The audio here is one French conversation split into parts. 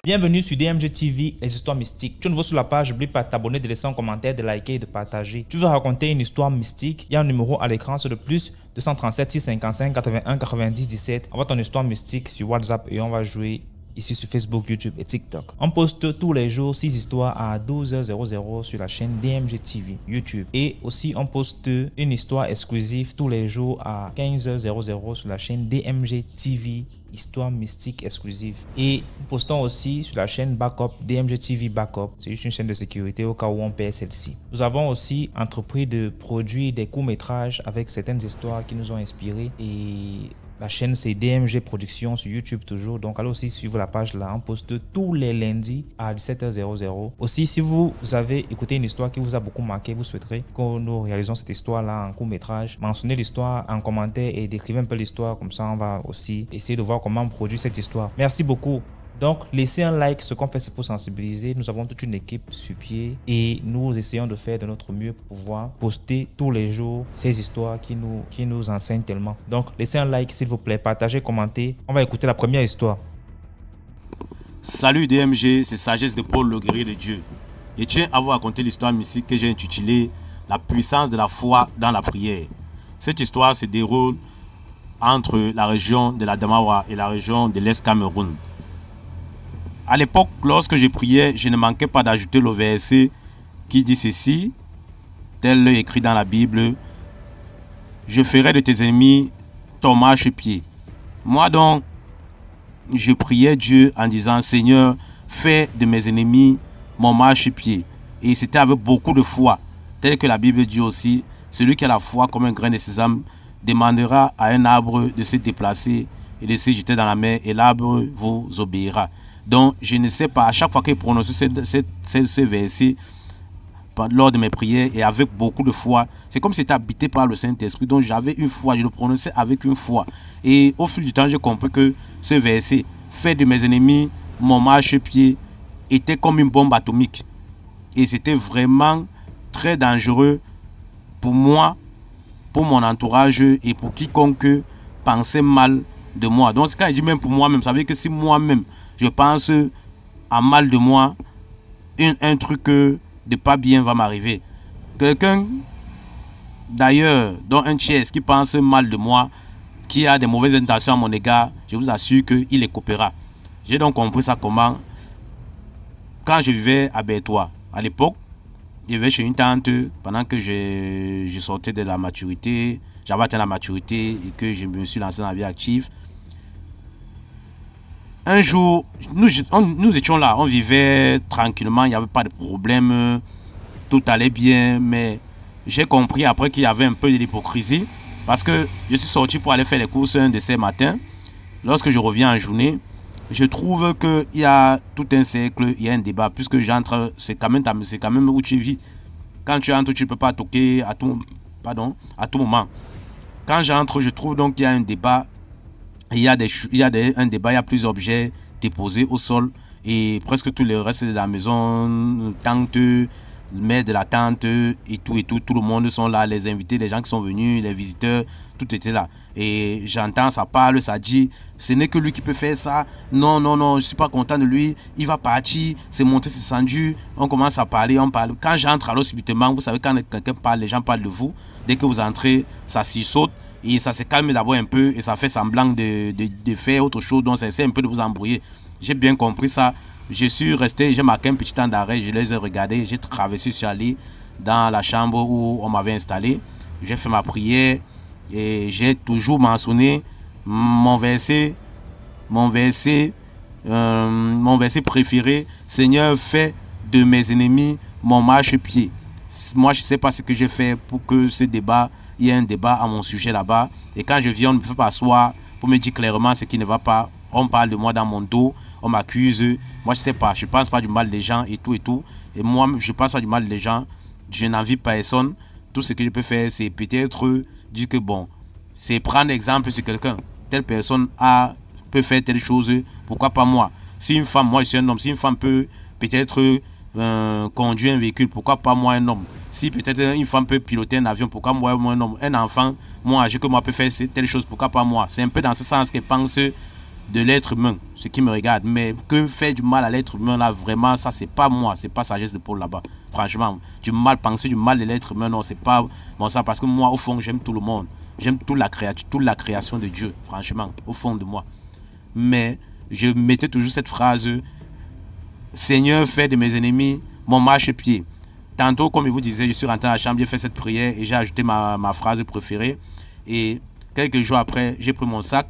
Bienvenue sur DMG TV, les histoires mystiques. Tu es nouveau sur la page, n'oublie pas de t'abonner, de laisser un commentaire, de liker et de partager. Tu veux raconter une histoire mystique? Il y a un numéro à l'écran, c'est le plus 237 655 81 90 17. Envoie ton histoire mystique sur WhatsApp et on va jouer ici sur Facebook, YouTube et TikTok. On poste tous les jours 6 histoires à 12h00 sur la chaîne DMG TV, YouTube. Et aussi, on poste une histoire exclusive tous les jours à 15h00 sur la chaîne DMG TV, histoire mystique exclusive. Et nous postons aussi sur la chaîne Backup, DMG TV Backup. C'est juste une chaîne de sécurité au cas où on perd celle-ci. Nous avons aussi entrepris de produire des courts-métrages avec certaines histoires qui nous ont inspirés. Et la chaîne c'est DMG Productions sur YouTube toujours. Donc allez aussi suivre la page là. On poste tous les lundis à 17h00. Aussi, si vous avez écouté une histoire qui vous a beaucoup marqué, vous souhaiterez que nous réalisons cette histoire là en court métrage, mentionnez l'histoire en commentaire et décrivez un peu l'histoire. Comme ça on va aussi essayer de voir comment on produit cette histoire. Merci beaucoup. Donc, laissez un like, ce qu'on fait c'est pour sensibiliser. Nous avons toute une équipe sur pied et nous essayons de faire de notre mieux pour pouvoir poster tous les jours ces histoires qui nous enseignent tellement. Donc, laissez un like s'il vous plaît, partagez, commentez. On va écouter la première histoire. Salut DMG, c'est Sagesse de Paul, le guerrier de Dieu. Je tiens à vous raconter l'histoire mystique que j'ai intitulée La puissance de la foi dans la prière. Cette histoire se déroule entre la région de la Damawa et la région de l'Est Cameroun. À l'époque, lorsque je priais, je ne manquais pas d'ajouter le verset qui dit ceci, tel écrit dans la Bible, « Je ferai de tes ennemis ton marchepied ». Moi donc, je priais Dieu en disant, « Seigneur, fais de mes ennemis mon marchepied ». Et c'était avec beaucoup de foi, tel que la Bible dit aussi, « Celui qui a la foi comme un grain de sésame demandera à un arbre de se déplacer et de se jeter dans la mer, et l'arbre vous obéira ». Donc, je ne sais pas, à chaque fois que je prononçais ce verset lors de mes prières et avec beaucoup de foi, c'est comme si c'était habité par le Saint-Esprit. Donc, j'avais une foi, je le prononçais avec une foi. Et au fil du temps, j'ai compris que ce verset, fait de mes ennemis mon marchepied, était comme une bombe atomique. Et c'était vraiment très dangereux pour moi, pour mon entourage et pour quiconque pensait mal de moi. Donc, quand je dis même pour moi-même, ça veut dire que si moi-même, je pense à mal de moi, un truc de pas bien va m'arriver. Quelqu'un, d'ailleurs, dont un tiers qui pense mal de moi, qui a des mauvaises intentions à mon égard, je vous assure qu'il les coupera. J'ai donc compris ça comment. Quand je vivais à Bertois, à l'époque, je vivais chez une tante pendant que je sortais de la maturité, j'avais atteint la maturité et que je me suis lancé dans la vie active. Un jour, nous étions là, on vivait tranquillement, il n'y avait pas de problème, tout allait bien, mais j'ai compris après qu'il y avait un peu de l'hypocrisie parce que je suis sorti pour aller faire les courses un de ces matins. Lorsque je reviens en journée, je trouve qu'il y a tout un cercle, il y a un débat, puisque j'entre, c'est quand même où tu vis. Quand tu entres, tu ne peux pas toquer à tout moment. Quand j'entre, je trouve donc qu'il y a un débat. Il y a un débat, il y a plusieurs objets déposés au sol et presque tout le reste de la maison, tante, mère de la tante et tout, tout le monde sont là, les invités, les gens qui sont venus, les visiteurs, tout était là. Et j'entends, ça parle, ça dit, ce n'est que lui qui peut faire ça, non, je ne suis pas content de lui, il va partir, c'est monté, c'est descendu, on commence à parler, on parle. Quand j'entre, alors subitement, vous savez, quand quelqu'un parle, les gens parlent de vous, dès que vous entrez, ça s'y saute. Et ça se calme d'abord un peu et ça fait semblant de faire autre chose. Donc, ça essaie un peu de vous embrouiller. J'ai bien compris ça. Je suis resté, j'ai marqué un petit temps d'arrêt. Je les ai regardés. J'ai traversé, je suis allé dans la chambre où on m'avait installé. J'ai fait ma prière et j'ai toujours mentionné mon verset préféré. Seigneur, fais de mes ennemis mon marchepied. Moi, je ne sais pas ce que j'ai fait pour que ce débat, il y ait un débat à mon sujet là-bas. Et quand je viens, on ne me fait pas asseoir pour me dire clairement ce qui ne va pas. On parle de moi dans mon dos, on m'accuse. Moi, je ne sais pas, je ne pense pas du mal des gens et tout. Et moi, je ne pense pas du mal des gens. Je n'envie personne. Tout ce que je peux faire, c'est peut-être dire que bon, c'est prendre exemple sur quelqu'un. Telle personne peut faire telle chose, pourquoi pas moi? Si une femme, moi je suis un homme, si une femme peut peut-être conduire un véhicule, pourquoi pas moi un homme? Si peut-être une femme peut piloter un avion, pourquoi moi un homme? Un enfant, moins âgé que moi, peut faire telle chose, pourquoi pas moi? C'est un peu dans ce sens que pense de l'être humain, ce qui me regarde. Mais que faire du mal à l'être humain, là, vraiment, ça, c'est pas moi, c'est pas sagesse de Paul là-bas. Franchement, du mal penser, du mal de l'être humain, non, c'est pas bon ça, parce que moi, au fond, j'aime tout le monde. J'aime toute la création de Dieu, franchement, au fond de moi. Mais je mettais toujours cette phrase, Seigneur, fais de mes ennemis mon marchepied. Tantôt, comme je vous disais, je suis rentré dans la chambre, j'ai fait cette prière et j'ai ajouté ma phrase préférée. Et quelques jours après, j'ai pris mon sac.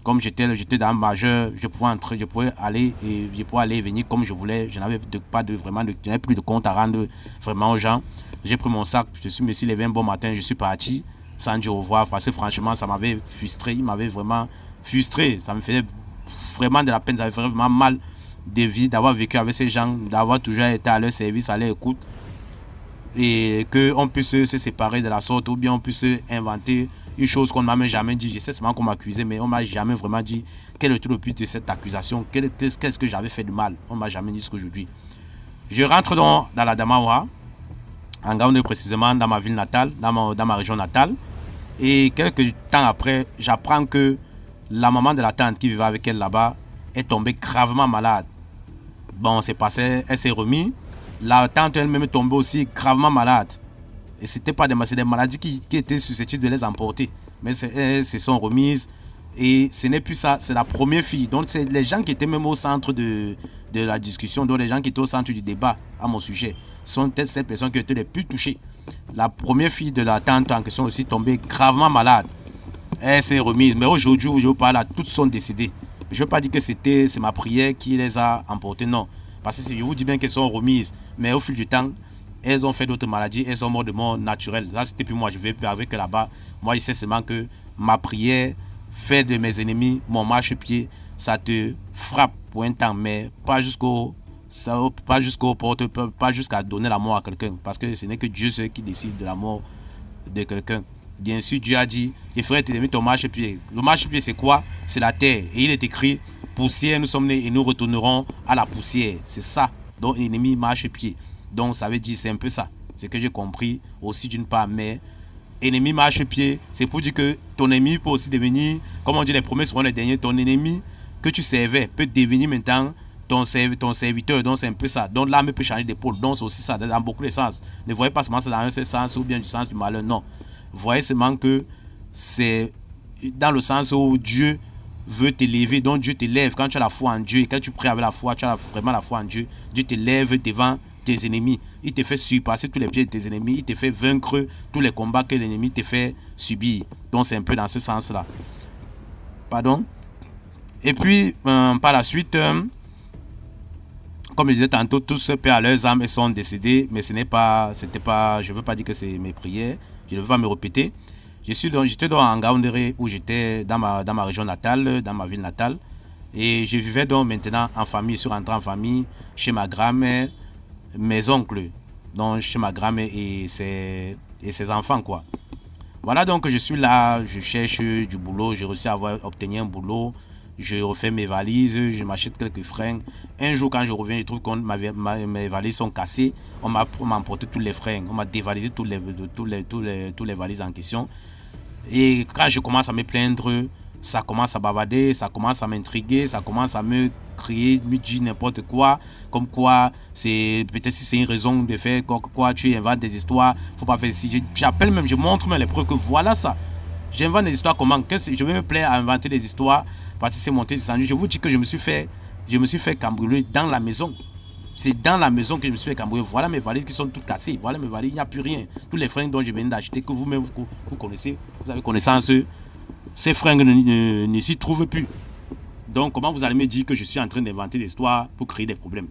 Comme j'étais dans le majeur, je pouvais aller et venir comme je voulais. Je n'avais plus de compte à rendre vraiment aux gens. J'ai pris mon sac, je suis me suis levé un bon matin, je suis parti sans dire au revoir parce que franchement, ça m'avait frustré. Il m'avait vraiment frustré. Ça me faisait vraiment de la peine, ça me faisait vraiment mal de vie d'avoir vécu avec ces gens, d'avoir toujours été à leur service, à leur écoute. Et qu'on puisse se séparer de la sorte ou bien on puisse inventer une chose qu'on ne m'a même jamais dit. Je sais seulement qu'on m'accusait, mais on ne m'a jamais vraiment dit quel était le but de cette accusation, qu'est-ce que j'avais fait de mal. On ne m'a jamais dit ce qu'aujourd'hui. Je rentre dans la Damawa, en Gaoundé précisément, dans ma ville natale, dans ma région natale. Et quelques temps après, j'apprends que la maman de la tante qui vivait avec elle là-bas est tombée gravement malade. Bon, c'est passé, elle s'est remise. La tante elle-même est tombée aussi gravement malade. Et c'était pas des maladies qui étaient susceptibles de les emporter. Mais elles se sont remises. Et ce n'est plus ça, c'est la première fille. Donc c'est les gens qui étaient même au centre de la discussion, donc les gens qui étaient au centre du débat à mon sujet, sont peut-être ces personnes qui étaient les plus touchées. La première fille de la tante en question aussi tombée gravement malade. Elle s'est remise. Mais aujourd'hui où je vous parle, toutes sont décédées. Je ne veux pas dire que c'est ma prière qui les a emportées, non. Parce que je vous dis bien qu'elles sont remises. Mais au fil du temps, elles ont fait d'autres maladies, elles sont mortes de mort naturelle. Ça, c'était plus moi, je vais plus avec là-bas. Moi, je sais seulement que ma prière, faire de mes ennemis mon marchepied, ça te frappe pour un temps, mais pas jusqu'à donner la mort à quelqu'un. Parce que ce n'est que Dieu seul qui décide de la mort de quelqu'un. Bien sûr, Dieu a dit, je ferai tes ennemis ton marchepied. Le marchepied, c'est quoi? C'est la terre. Et il est écrit, poussière, nous sommes nés et nous retournerons à la poussière. C'est ça, donc ennemi marchepied. Donc ça veut dire, c'est un peu ça. C'est que j'ai compris aussi d'une part, mais ennemi marchepied, c'est pour dire que ton ennemi peut aussi devenir, comme on dit, les premiers seront les derniers. Ton ennemi que tu servais peut devenir maintenant ton serviteur. Donc c'est un peu ça. Donc l'âme peut changer d'épaule. Donc c'est aussi ça, dans beaucoup de sens. Ne voyez pas seulement ça dans un seul sens ou bien du sens du malheur, non. Voyez seulement que c'est dans le sens où Dieu veut t'élever, donc Dieu t'élève. Quand tu as la foi en Dieu et quand tu pries avec la foi, tu as vraiment la foi en Dieu. Dieu t'élève devant tes ennemis. Il te fait surpasser tous les pieds de tes ennemis. Il te fait vaincre tous les combats que l'ennemi te fait subir. Donc c'est un peu dans ce sens-là. Pardon. Et puis par la suite, comme je disais tantôt, tous ceux à leurs âmes sont décédés, mais je ne veux pas dire que c'est mes prières. Je ne veux pas me répéter. J'étais dans en Gaoundéré où j'étais dans ma région natale, dans ma ville natale. Et je vivais donc maintenant en famille, je suis rentré en famille chez ma grand-mère, mes oncles, donc chez ma grand-mère et ses enfants, quoi. Voilà, donc je suis là, je cherche du boulot, j'ai réussi à obtenir un boulot, je refais mes valises, je m'achète quelques fringues. Un jour, quand je reviens, je trouve que mes valises sont cassées. On m'a emporté tous les fringues, on m'a dévalisé tous les valises en question. Et quand je commence à me plaindre, ça commence à bavarder, ça commence à m'intriguer, ça commence à me crier, me dire n'importe quoi, comme quoi peut-être si c'est une raison de faire quoi tu inventes des histoires, faut pas faire si j'appelle même, je montre même les preuves que voilà ça. J'invente des histoires comment? Je vais me plaire à inventer des histoires parce que c'est monté descendu. Je vous dis que je me suis fait cambrioler dans la maison. C'est dans la maison que je me suis fait cambrioler. Voilà mes valises qui sont toutes cassées. Voilà mes valises, il n'y a plus rien. Tous les fringues dont je viens d'acheter, que vous-même vous connaissez, vous avez connaissance, ces fringues ne s'y trouvent plus. Donc comment vous allez me dire que je suis en train d'inventer des histoires pour créer des problèmes?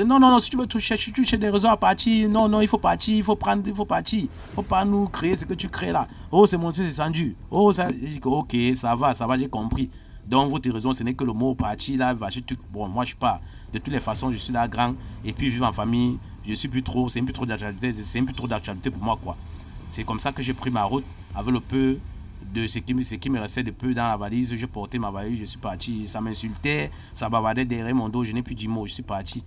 Non, si tu veux chercher des raisons à partir, non, il faut partir, il faut partir. Il ne faut pas nous créer ce que tu crées là. Oh, c'est monté, c'est descendu. Oh, ça, ok, ça va, j'ai compris. Donc, votre raison, ce n'est que le mot partir là, bon, moi, je pars. De toutes les façons, je suis là grand. Et puis, vivre en famille, c'est plus trop d'actualité pour moi, quoi. C'est comme ça que j'ai pris ma route avec le peu de ce qui me restait de peu dans la valise. Je portais ma valise, je suis parti. Ça m'insultait, ça bavardait derrière mon dos, je n'ai plus dit mot, je suis parti.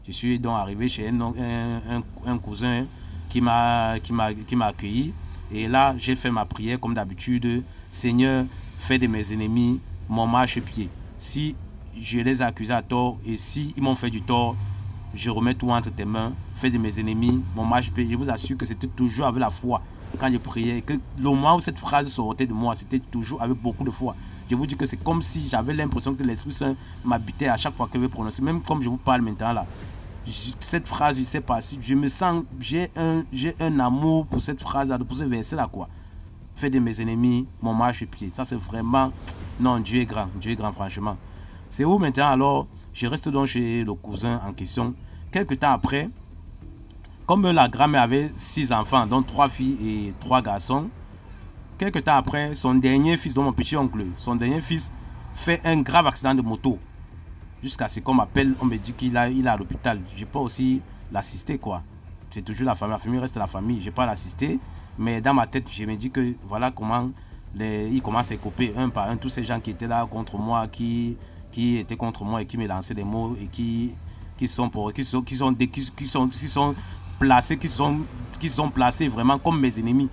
Je suis donc arrivé chez un cousin qui m'a accueilli. Et là, j'ai fait ma prière comme d'habitude. Seigneur, fais de mes ennemis mon marchepied. Si je les ai accusés à tort et si ils m'ont fait du tort, je remets tout entre tes mains. Fais de mes ennemis mon marchepied. Je vous assure que c'était toujours avec la foi quand je priais. Que le moment où cette phrase sortait de moi, c'était toujours avec beaucoup de foi. Je vous dis que c'est comme si j'avais l'impression que l'Esprit Saint m'habitait à chaque fois que je prononçais. Même comme je vous parle maintenant là. Cette phrase, je sais pas, si je me sens, j'ai un amour pour cette phrase là, pour ce verset là quoi. Fais de mes ennemis mon marchepied. Ça c'est vraiment, non, Dieu est grand franchement. C'est où maintenant alors, je reste donc chez le cousin en question. Quelques temps après, comme la grand-mère avait 6 enfants, dont 3 filles et 3 garçons, quelques temps après, son dernier fils, donc mon petit oncle, son dernier fils fait un grave accident de moto. Jusqu'à ce qu'on m'appelle, on me dit qu'il est à l'hôpital. Je peux aussi l'assister quoi. C'est toujours la famille reste la famille. Je peux pas l'assister, mais dans ma tête, je me dis que voilà comment ils commencent à couper un par un tous ces gens qui étaient là contre moi, qui étaient contre moi et qui me lançaient des mots et qui sont placés vraiment comme mes ennemis.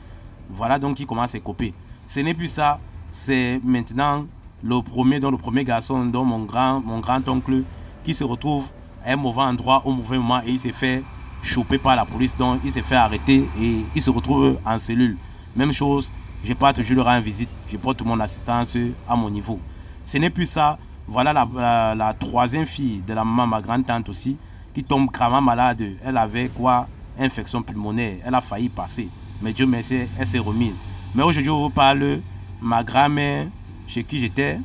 Voilà donc qui commence à couper. Ce n'est plus ça, c'est maintenant le premier garçon, donc mon grand-oncle, qui se retrouve à un mauvais endroit au mauvais moment et il s'est fait choper par la police, donc il s'est fait arrêter et il se retrouve en cellule. Même chose, je pars toujours leur rendre visite, je porte mon assistance à mon niveau. Ce n'est plus ça, voilà la troisième fille de la maman, ma grande-tante aussi, qui tombe gravement malade. Elle avait quoi? Infection pulmonaire, elle a failli passer, mais Dieu merci, elle s'est remise. Mais aujourd'hui, je vous parle, ma grand-mère, chez qui j'étais,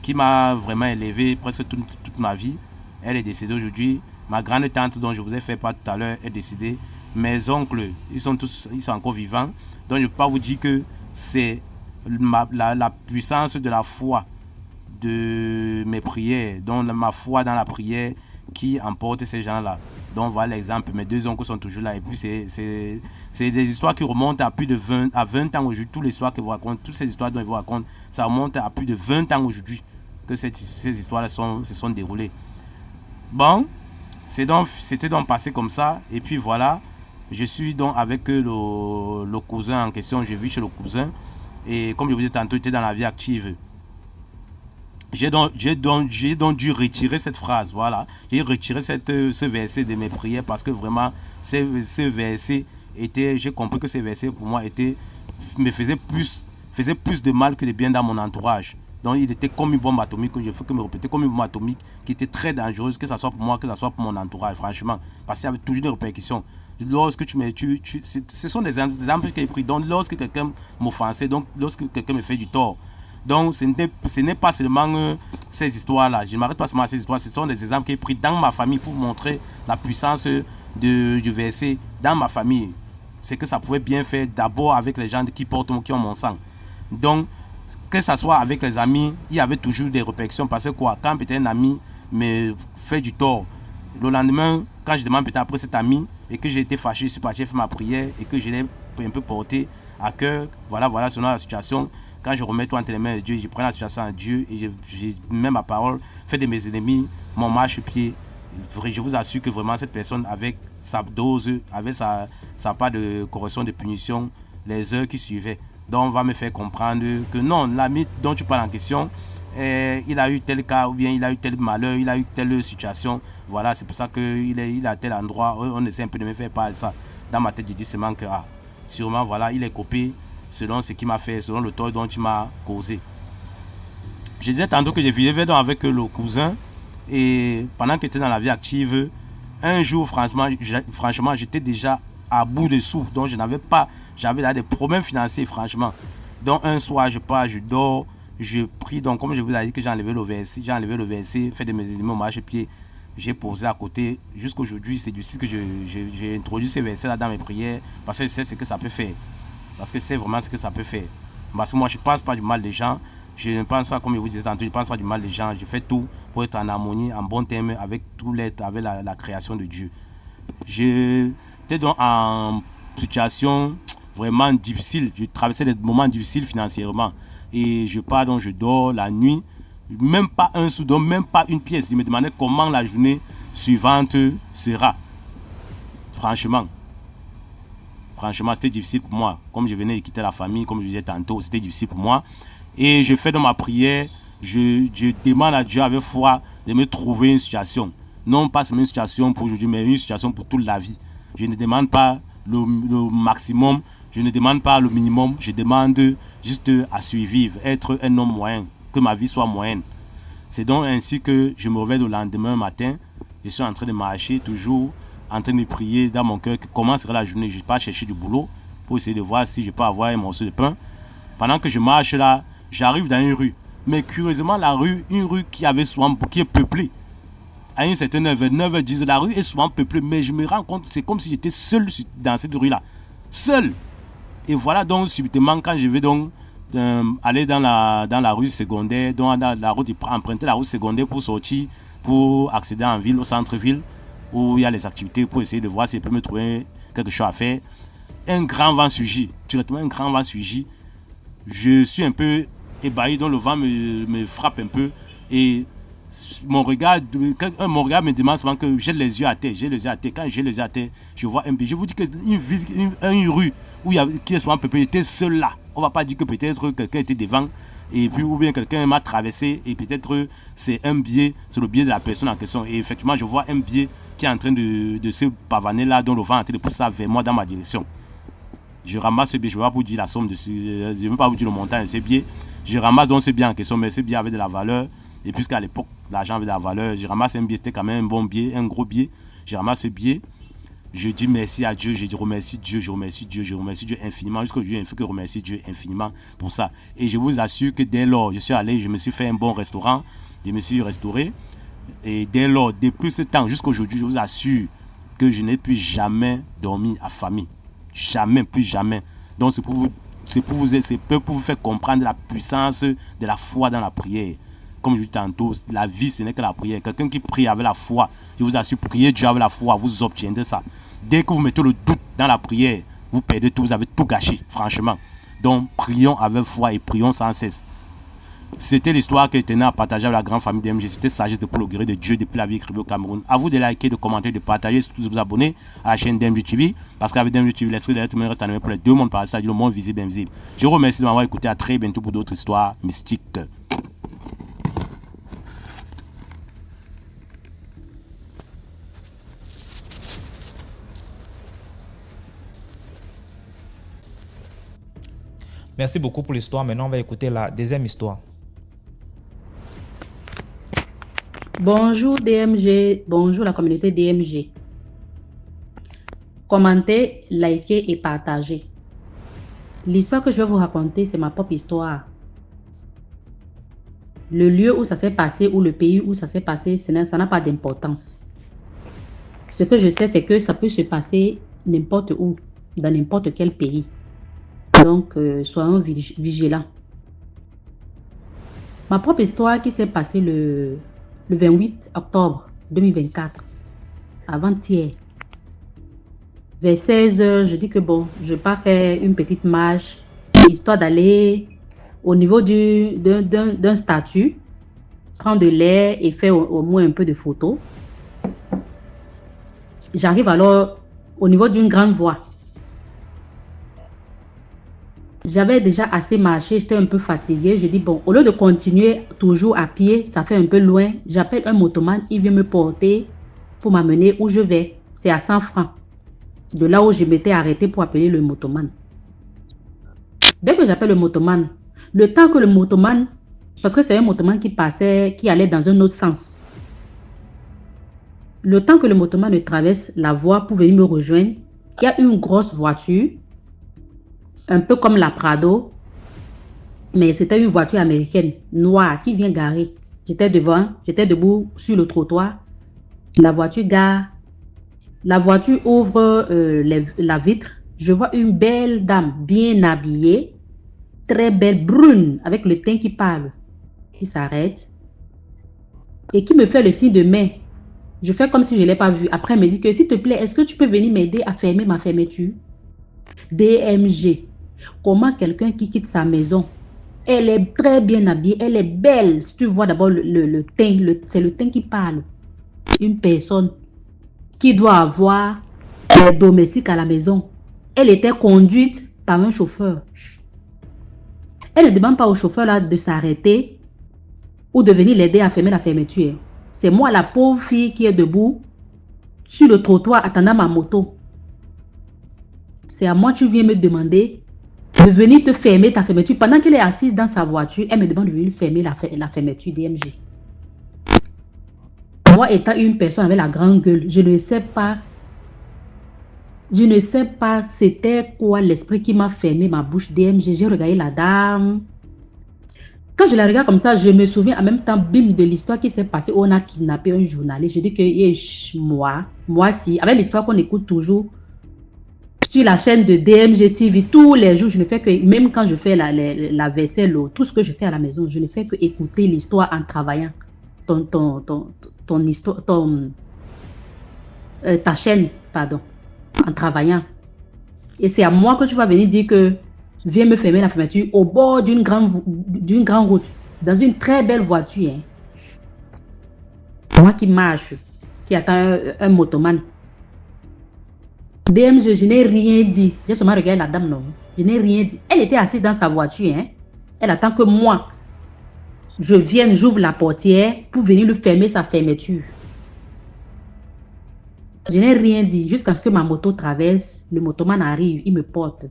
qui m'a vraiment élevé presque toute ma vie. Elle est décédée aujourd'hui. Ma grande tante dont je vous ai fait part tout à l'heure est décédée. Mes oncles, ils sont encore vivants. Donc je ne peux pas vous dire que c'est la puissance de la foi de mes prières, donc ma foi dans la prière qui emporte ces gens-là. Donc voilà l'exemple, mes 2 oncles sont toujours là. Et puis c'est des histoires qui remontent à plus de 20 ans aujourd'hui. Toutes les histoires que vous racontez, toutes ces histoires dont ils vous racontent, ça remonte à plus de 20 ans aujourd'hui que ces histoires-là se sont déroulées. Bon, c'était donc passé comme ça. Et puis voilà, je suis donc avec le cousin en question. Je vis chez le cousin. Et comme je vous ai tantôt été dans la vie active, j'ai donc dû retirer cette phrase, voilà. J'ai retiré ce verset de mes prières parce que vraiment, ce verset j'ai compris que ce verset pour moi me faisait plus de mal que de bien dans mon entourage. Donc il était comme une bombe atomique, je fais que me répéter, comme une bombe atomique qui était très dangereuse, que ce soit pour moi, que ce soit pour mon entourage, franchement. Parce qu'il y avait toujours des répercussions. Lorsque ce sont des exemples que j'ai pris. Donc lorsque quelqu'un m'offensait, donc lorsque quelqu'un me fait du tort, donc ce n'est pas seulement ces histoires-là. Je ne m'arrête pas seulement à ces histoires. Ce sont des exemples que j'ai pris dans ma famille pour montrer la puissance du verset dans ma famille. C'est que ça pouvait bien faire d'abord avec les gens qui ont mon sang. Donc, que ce soit avec les amis, il y avait toujours des répercussions. Parce que quoi, quand peut-être un ami me fait du tort, le lendemain, quand je demande peut-être après cet ami et que j'ai été fâché, je suis parti faire ma prière et que je l'ai un peu porté à cœur, voilà selon la situation. Quand je remets tout entre les mains de Dieu, je prends la situation à Dieu et je mets ma parole, fais de mes ennemis mon marchepied. Je vous assure que vraiment cette personne, avec sa dose, avec sa part de correction, de punition, les heures qui suivaient, donc on va me faire comprendre que non, l'ami dont tu parles en question, il a eu tel cas ou bien il a eu tel malheur, il a eu telle situation. Voilà, c'est pour ça qu'il est à tel endroit. On essaie un peu de me faire parler de ça. Dans ma tête, je dis seulement que sûrement, voilà, il est coupé selon ce qu'il m'a fait, selon le tort dont il m'a causé. Je disais tantôt que je vivais donc avec le cousin et pendant qu'il était dans la vie active, un jour, franchement, j'étais déjà à bout de sous. Donc, j'avais là des problèmes financiers, franchement. Donc, un soir, je dors, je prie. Donc, comme je vous ai dit que j'ai enlevé le verset, fait de mes éléments au marchepied, j'ai posé à côté. Jusqu'aujourd'hui, c'est du site que j'ai introduit ces versets-là dans mes prières parce que je sais ce que ça peut faire. Parce que c'est vraiment ce que ça peut faire. Parce que moi, je ne pense pas du mal des gens. Je ne pense pas, comme je vous disais tantôt, je ne pense pas du mal des gens. Je fais tout pour être en harmonie, en bon terme avec tout l'être, avec la création de Dieu. J'étais donc en situation vraiment difficile. Je traversais des moments difficiles financièrement. Et je pars donc, je dors la nuit. Même pas un sou, donc même pas une pièce. Je me demandais comment la journée suivante sera. Franchement, c'était difficile pour moi. Comme je venais de quitter la famille, comme je disais tantôt, c'était difficile pour moi. Et je fais dans ma prière, je demande à Dieu avec foi de me trouver une situation. Non pas seulement une situation pour aujourd'hui, mais une situation pour toute la vie. Je ne demande pas le maximum, je ne demande pas le minimum, je demande juste à survivre, être un homme moyen, que ma vie soit moyenne. C'est donc ainsi que je me réveille le lendemain matin, je suis en train de marcher, toujours en train de prier dans mon cœur comment sera la journée. Je ne vais pas chercher du boulot pour essayer de voir si je peux avoir un morceau de pain. Pendant que je marche là, j'arrive dans une rue. Mais curieusement, la rue, une rue qui est peuplée. À une certaine heure, 9h10, la rue est souvent peuplée, mais je me rends compte, c'est comme si j'étais seul dans cette rue-là. Seul. Et voilà donc subitement quand je vais donc aller dans la rue secondaire, emprunter la rue secondaire pour sortir, pour accéder en ville, au centre-ville, où il y a les activités, pour essayer de voir si je peux me trouver quelque chose à faire. Un grand vent surgit, directement un grand vent surgit. Je suis un peu ébahi, donc le vent me frappe un peu et mon regard me demande souvent que j'ai les yeux à terre. Quand j'ai les yeux à terre, je vois un peu. Je vous dis une rue qui est souvent peuplée, était seul là. On ne va pas dire que peut-être quelqu'un était devant et puis ou bien quelqu'un m'a traversé et peut-être c'est un biais, c'est le biais de la personne en question. Et effectivement, je vois un biais qui est en train de se pavaner là, dont le vent est en train de pousser vers moi dans ma direction. Je ramasse ce billet, je ne vais pas vous dire la somme, je ne vais pas vous dire le montant de ces billets. Je ramasse donc ces billets en question, mais ces billets avaient de la valeur. Et puisqu'à l'époque, l'argent avait de la valeur, je ramasse un billet, c'était quand même un bon billet, un gros billet. Je ramasse ce billet, je dis merci à Dieu, je remercie Dieu, je remercie Dieu infiniment. Jusqu'aujourd'hui, il faut que je remercie Dieu infiniment pour ça. Et je vous assure que dès lors, je suis allé, je me suis fait un bon restaurant, je me suis restauré. Et dès lors, depuis ce temps jusqu'aujourd'hui, je vous assure que je n'ai plus jamais dormi affamé. Jamais, plus jamais. Donc c'est pour vous faire comprendre la puissance de la foi dans la prière. Comme je dis tantôt, la vie ce n'est que la prière. Quelqu'un qui prie avec la foi, je vous assure, prier Dieu avec la foi, vous obtiendrez ça. Dès que vous mettez le doute dans la prière, vous perdez tout, vous avez tout gâché, franchement. Donc prions avec foi et prions sans cesse. C'était l'histoire que tenait à partager avec la grande famille DMG. C'était Sagesse de Paul Augueré de Dieu depuis la vie écrivée au Cameroun. À vous de liker, de commenter, de partager, surtout de vous abonner à la chaîne DMG TV. Parce qu'avec DMG TV, l'esprit de l'être humain reste animé pour les deux mondes par ça, le monde visible et invisible. Je vous remercie de m'avoir écouté. À très bientôt pour d'autres histoires mystiques. Merci beaucoup pour l'histoire. Maintenant, on va écouter la deuxième histoire. Bonjour DMG, bonjour la communauté DMG. Commentez, likez et partagez. L'histoire que je vais vous raconter, c'est ma propre histoire. Le lieu où ça s'est passé ou le pays où ça s'est passé, ça n'a pas d'importance. Ce que je sais, c'est que ça peut se passer n'importe où, dans n'importe quel pays. Donc, soyons vigilants. Ma propre histoire qui s'est passée le 28 octobre 2024, avant-hier. Vers 16h, je dis que bon, je vais pas faire une petite marche, histoire d'aller au niveau d'un statut, prendre de l'air et faire au moins un peu de photos. J'arrive alors au niveau d'une grande voie. J'avais déjà assez marché, j'étais un peu fatiguée. J'ai dit, bon, au lieu de continuer toujours à pied, ça fait un peu loin. J'appelle un motoman, il vient me porter pour m'amener où je vais. C'est à 100 francs. De là où je m'étais arrêtée pour appeler le motoman. Dès que j'appelle le motoman, le temps que le motoman, parce que c'est un motoman qui passait, qui allait dans un autre sens. Le temps que le motoman traverse la voie pour venir me rejoindre, il y a une grosse voiture, un peu comme la Prado, mais c'était une voiture américaine, noire, qui vient garer. J'étais devant, j'étais debout sur le trottoir. La voiture gare. La voiture ouvre la vitre. Je vois une belle dame, bien habillée, très belle, brune, avec le teint qui parle, qui s'arrête et qui me fait le signe de main. Je fais comme si je ne l'ai pas vue. Après, elle me dit que, s'il te plaît, est-ce que tu peux venir m'aider à fermer ma fermeture? DMG. Comment quelqu'un qui quitte sa maison, elle est très bien habillée, elle est belle. Si tu vois d'abord le teint, c'est le teint qui parle. une personne qui doit avoir des domestiques à la maison. Elle était conduite par un chauffeur. Elle ne demande pas au chauffeur là de s'arrêter ou de venir l'aider à fermer la fermeture. C'est moi, la pauvre fille qui est debout sur le trottoir attendant ma moto. C'est à moi que tu viens me demander de venir te fermer ta fermeture. Pendant qu'elle est assise dans sa voiture, elle me demande de venir fermer la fermeture DMG. Moi, étant une personne avec la grande gueule, je ne sais pas c'était quoi l'esprit qui m'a fermé ma bouche DMG. J'ai regardé la dame. Quand je la regarde comme ça, je me souviens en même temps, bim, de l'histoire qui s'est passée où on a kidnappé un journaliste. Je dis que moi si, avec l'histoire qu'on écoute toujours sur la chaîne de DMG TV, tous les jours, je ne fais que, même quand je fais la vaisselle, tout ce que je fais à la maison, je ne fais que écouter l'histoire en travaillant. Ton histoire, ta chaîne, pardon, en travaillant. Et c'est à moi que tu vas venir dire que viens me fermer la fermeture au bord d'une grande route, dans une très belle voiture. Moi qui marche, qui attend un motoman. DMG, je n'ai rien dit. J'ai seulement regardé la dame, non. Je n'ai rien dit. Elle était assise dans sa voiture. Elle attend que moi, je vienne, j'ouvre la portière pour venir lui fermer sa fermeture. Je n'ai rien dit jusqu'à ce que ma moto traverse. Le motoman arrive, il me porte.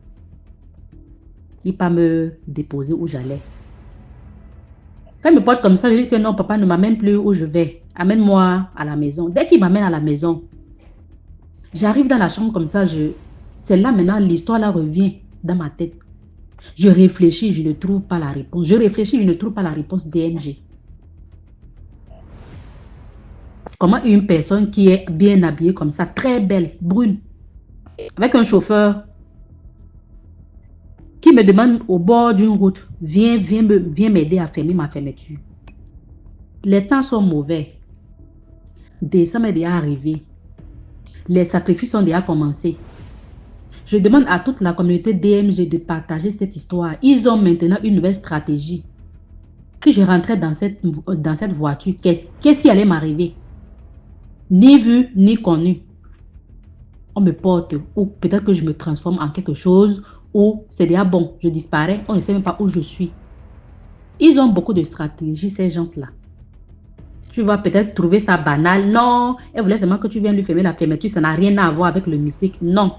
Il pas me déposer où j'allais. Quand il me porte comme ça, je dis que non, papa ne m'amène plus où je vais. Amène-moi à la maison. Dès qu'il m'amène à la maison, j'arrive dans la chambre comme ça. C'est là maintenant, l'histoire là revient dans ma tête. Je réfléchis, je ne trouve pas la réponse. Je réfléchis, je ne trouve pas la réponse DMG. Comment une personne qui est bien habillée comme ça, très belle, brune, avec un chauffeur qui me demande au bord d'une route, viens m'aider à fermer ma fermeture. Les temps sont mauvais. Décembre est déjà arrivé. Les sacrifices ont déjà commencé. Je demande à toute la communauté DMG de partager cette histoire. Ils ont maintenant une nouvelle stratégie. Que je rentrais dans cette voiture, qu'est-ce qui allait m'arriver? Ni vu, ni connu. On me porte, ou peut-être que je me transforme en quelque chose, ou c'est déjà bon, je disparais, on ne sait même pas où je suis. Ils ont beaucoup de stratégies, ces gens-là. Tu vas peut-être trouver ça banal. Non, elle voulait seulement que tu viennes lui fermer la fermeture, ça n'a rien à voir avec le mystique. Non.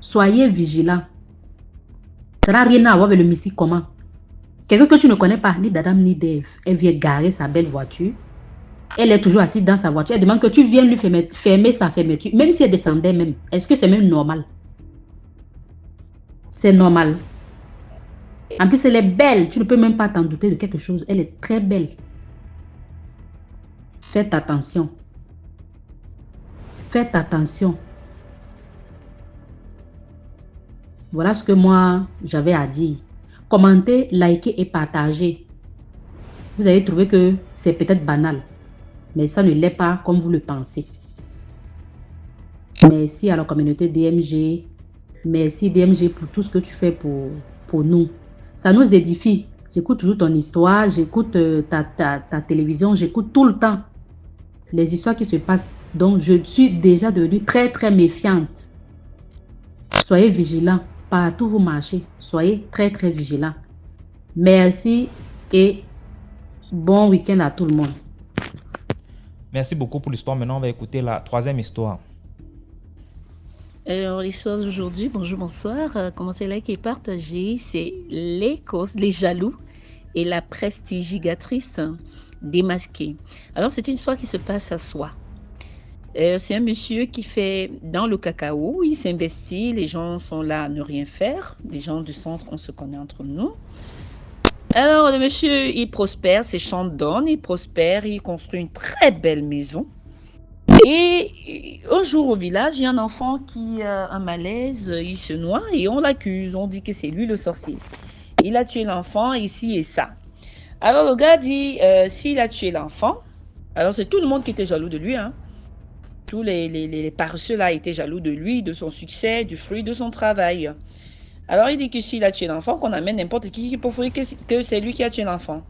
Soyez vigilants. Ça n'a rien à voir avec le mystique comment? Quelqu'un que tu ne connais pas, ni d'Adam ni d'Ève, elle vient garer sa belle voiture. Elle est toujours assise dans sa voiture. Elle demande que tu viennes lui fermer sa fermeture. Même si elle descendait même. Est-ce que c'est même normal? C'est normal. En plus, elle est belle. Tu ne peux même pas t'en douter de quelque chose. Elle est très belle. Faites attention. Faites attention. Voilà ce que moi, j'avais à dire. Commentez, likez et partagez. Vous allez trouver que c'est peut-être banal. Mais ça ne l'est pas comme vous le pensez. Merci à la communauté DMG. Merci DMG pour tout ce que tu fais pour nous. Ça nous édifie. J'écoute toujours ton histoire, j'écoute ta télévision, j'écoute tout le temps les histoires qui se passent. Donc, je suis déjà devenue très, très méfiante. Soyez vigilants. Partout où vous marchez, soyez très, très vigilants. Merci et bon week-end à tout le monde. Merci beaucoup pour l'histoire. Maintenant, on va écouter la troisième histoire. Alors, l'histoire d'aujourd'hui, bonjour, bonsoir. Comment c'est là qui est partagée? C'est les causes, les jaloux et la prestigigatrice démasquée. Alors, c'est une histoire qui se passe à soi. C'est un monsieur qui fait dans le cacao, il s'investit, les gens sont là à ne rien faire. Les gens du centre, on se connaît entre nous. Alors, le monsieur, il prospère, ses champs donnent, il prospère, il construit une très belle maison. Et un jour au village, il y a un enfant qui a un malaise, il se noie et on l'accuse, on dit que c'est lui le sorcier. Il a tué l'enfant ici et ça. Alors le gars dit, s'il a tué l'enfant, alors c'est tout le monde qui était jaloux de lui, hein. Tous les paresseux là étaient jaloux de lui, de son succès, du fruit de son travail. Alors il dit que s'il a tué l'enfant, qu'on amène n'importe qui pour prouver que c'est lui qui a tué l'enfant.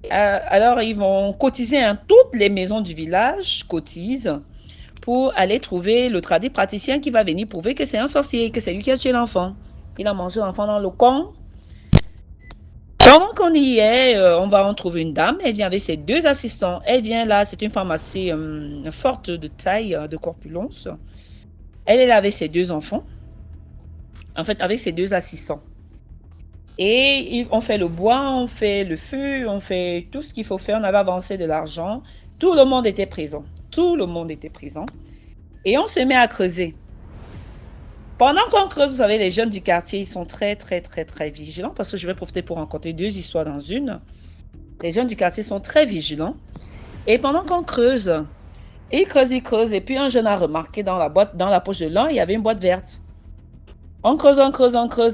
Alors, ils vont cotiser, hein, toutes les maisons du village cotisent pour aller trouver le tradit praticien qui va venir prouver que c'est un sorcier, que c'est lui qui a tué l'enfant. Il a mangé l'enfant dans le camp. Pendant qu'on y est, on va en trouver une dame. Elle vient avec ses 2 assistants. Elle vient là, c'est une femme assez forte de taille, de corpulence. Elle est là avec ses 2 enfants. En fait, avec ses 2 assistants. Et on fait le bois, on fait le feu, on fait tout ce qu'il faut faire. On avait avancé de l'argent. Tout le monde était présent. Tout le monde était présent. Et on se met à creuser. Pendant qu'on creuse, vous savez, les jeunes du quartier, ils sont très, très, très, très vigilants parce que je vais profiter pour raconter 2 histoires dans une. Les jeunes du quartier sont très vigilants. Et pendant qu'on creuse, ils creusent. Et puis un jeune a remarqué dans la poche de l'un, il y avait une boîte verte. On creuse.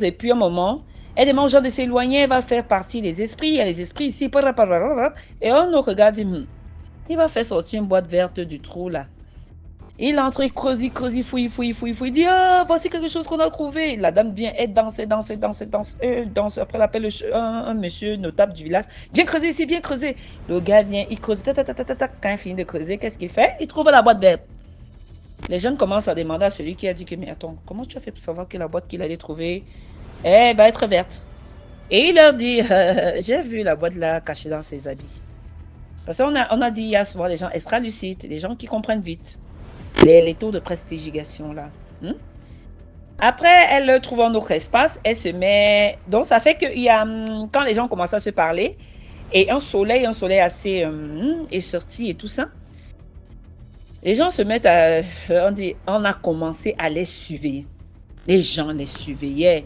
Et puis un moment, elle demande aux gens de s'éloigner. Elle va faire partie des esprits. Il y a les esprits ici. Et on nous regarde et dit, il va faire sortir une boîte verte du trou là. Il entre, il creuse, il fouille. Il dit, ah, voici quelque chose qu'on a trouvé. La dame vient, elle danse. Après, elle appelle un monsieur notable du village. Viens creuser ici, viens creuser. Le gars vient, il creuse. Quand il finit de creuser, qu'est-ce qu'il fait? Il trouve la boîte verte. Les jeunes commencent à demander à celui qui a dit que, mais attends, comment tu as fait pour savoir que la boîte qu'il allait trouver, elle va être verte? Et il leur dit, j'ai vu la boîte là cachée dans ses habits. Parce qu'on a dit, il y a souvent des gens extra-lucides, des gens qui comprennent vite. Les tours de prestigigation là. Après, elle trouve un autre espace, elle se met... Donc, ça fait que quand les gens commencent à se parler, et un soleil assez est sorti et tout ça, les gens se mettent à... On a commencé à les surveiller. Les gens les surveillaient.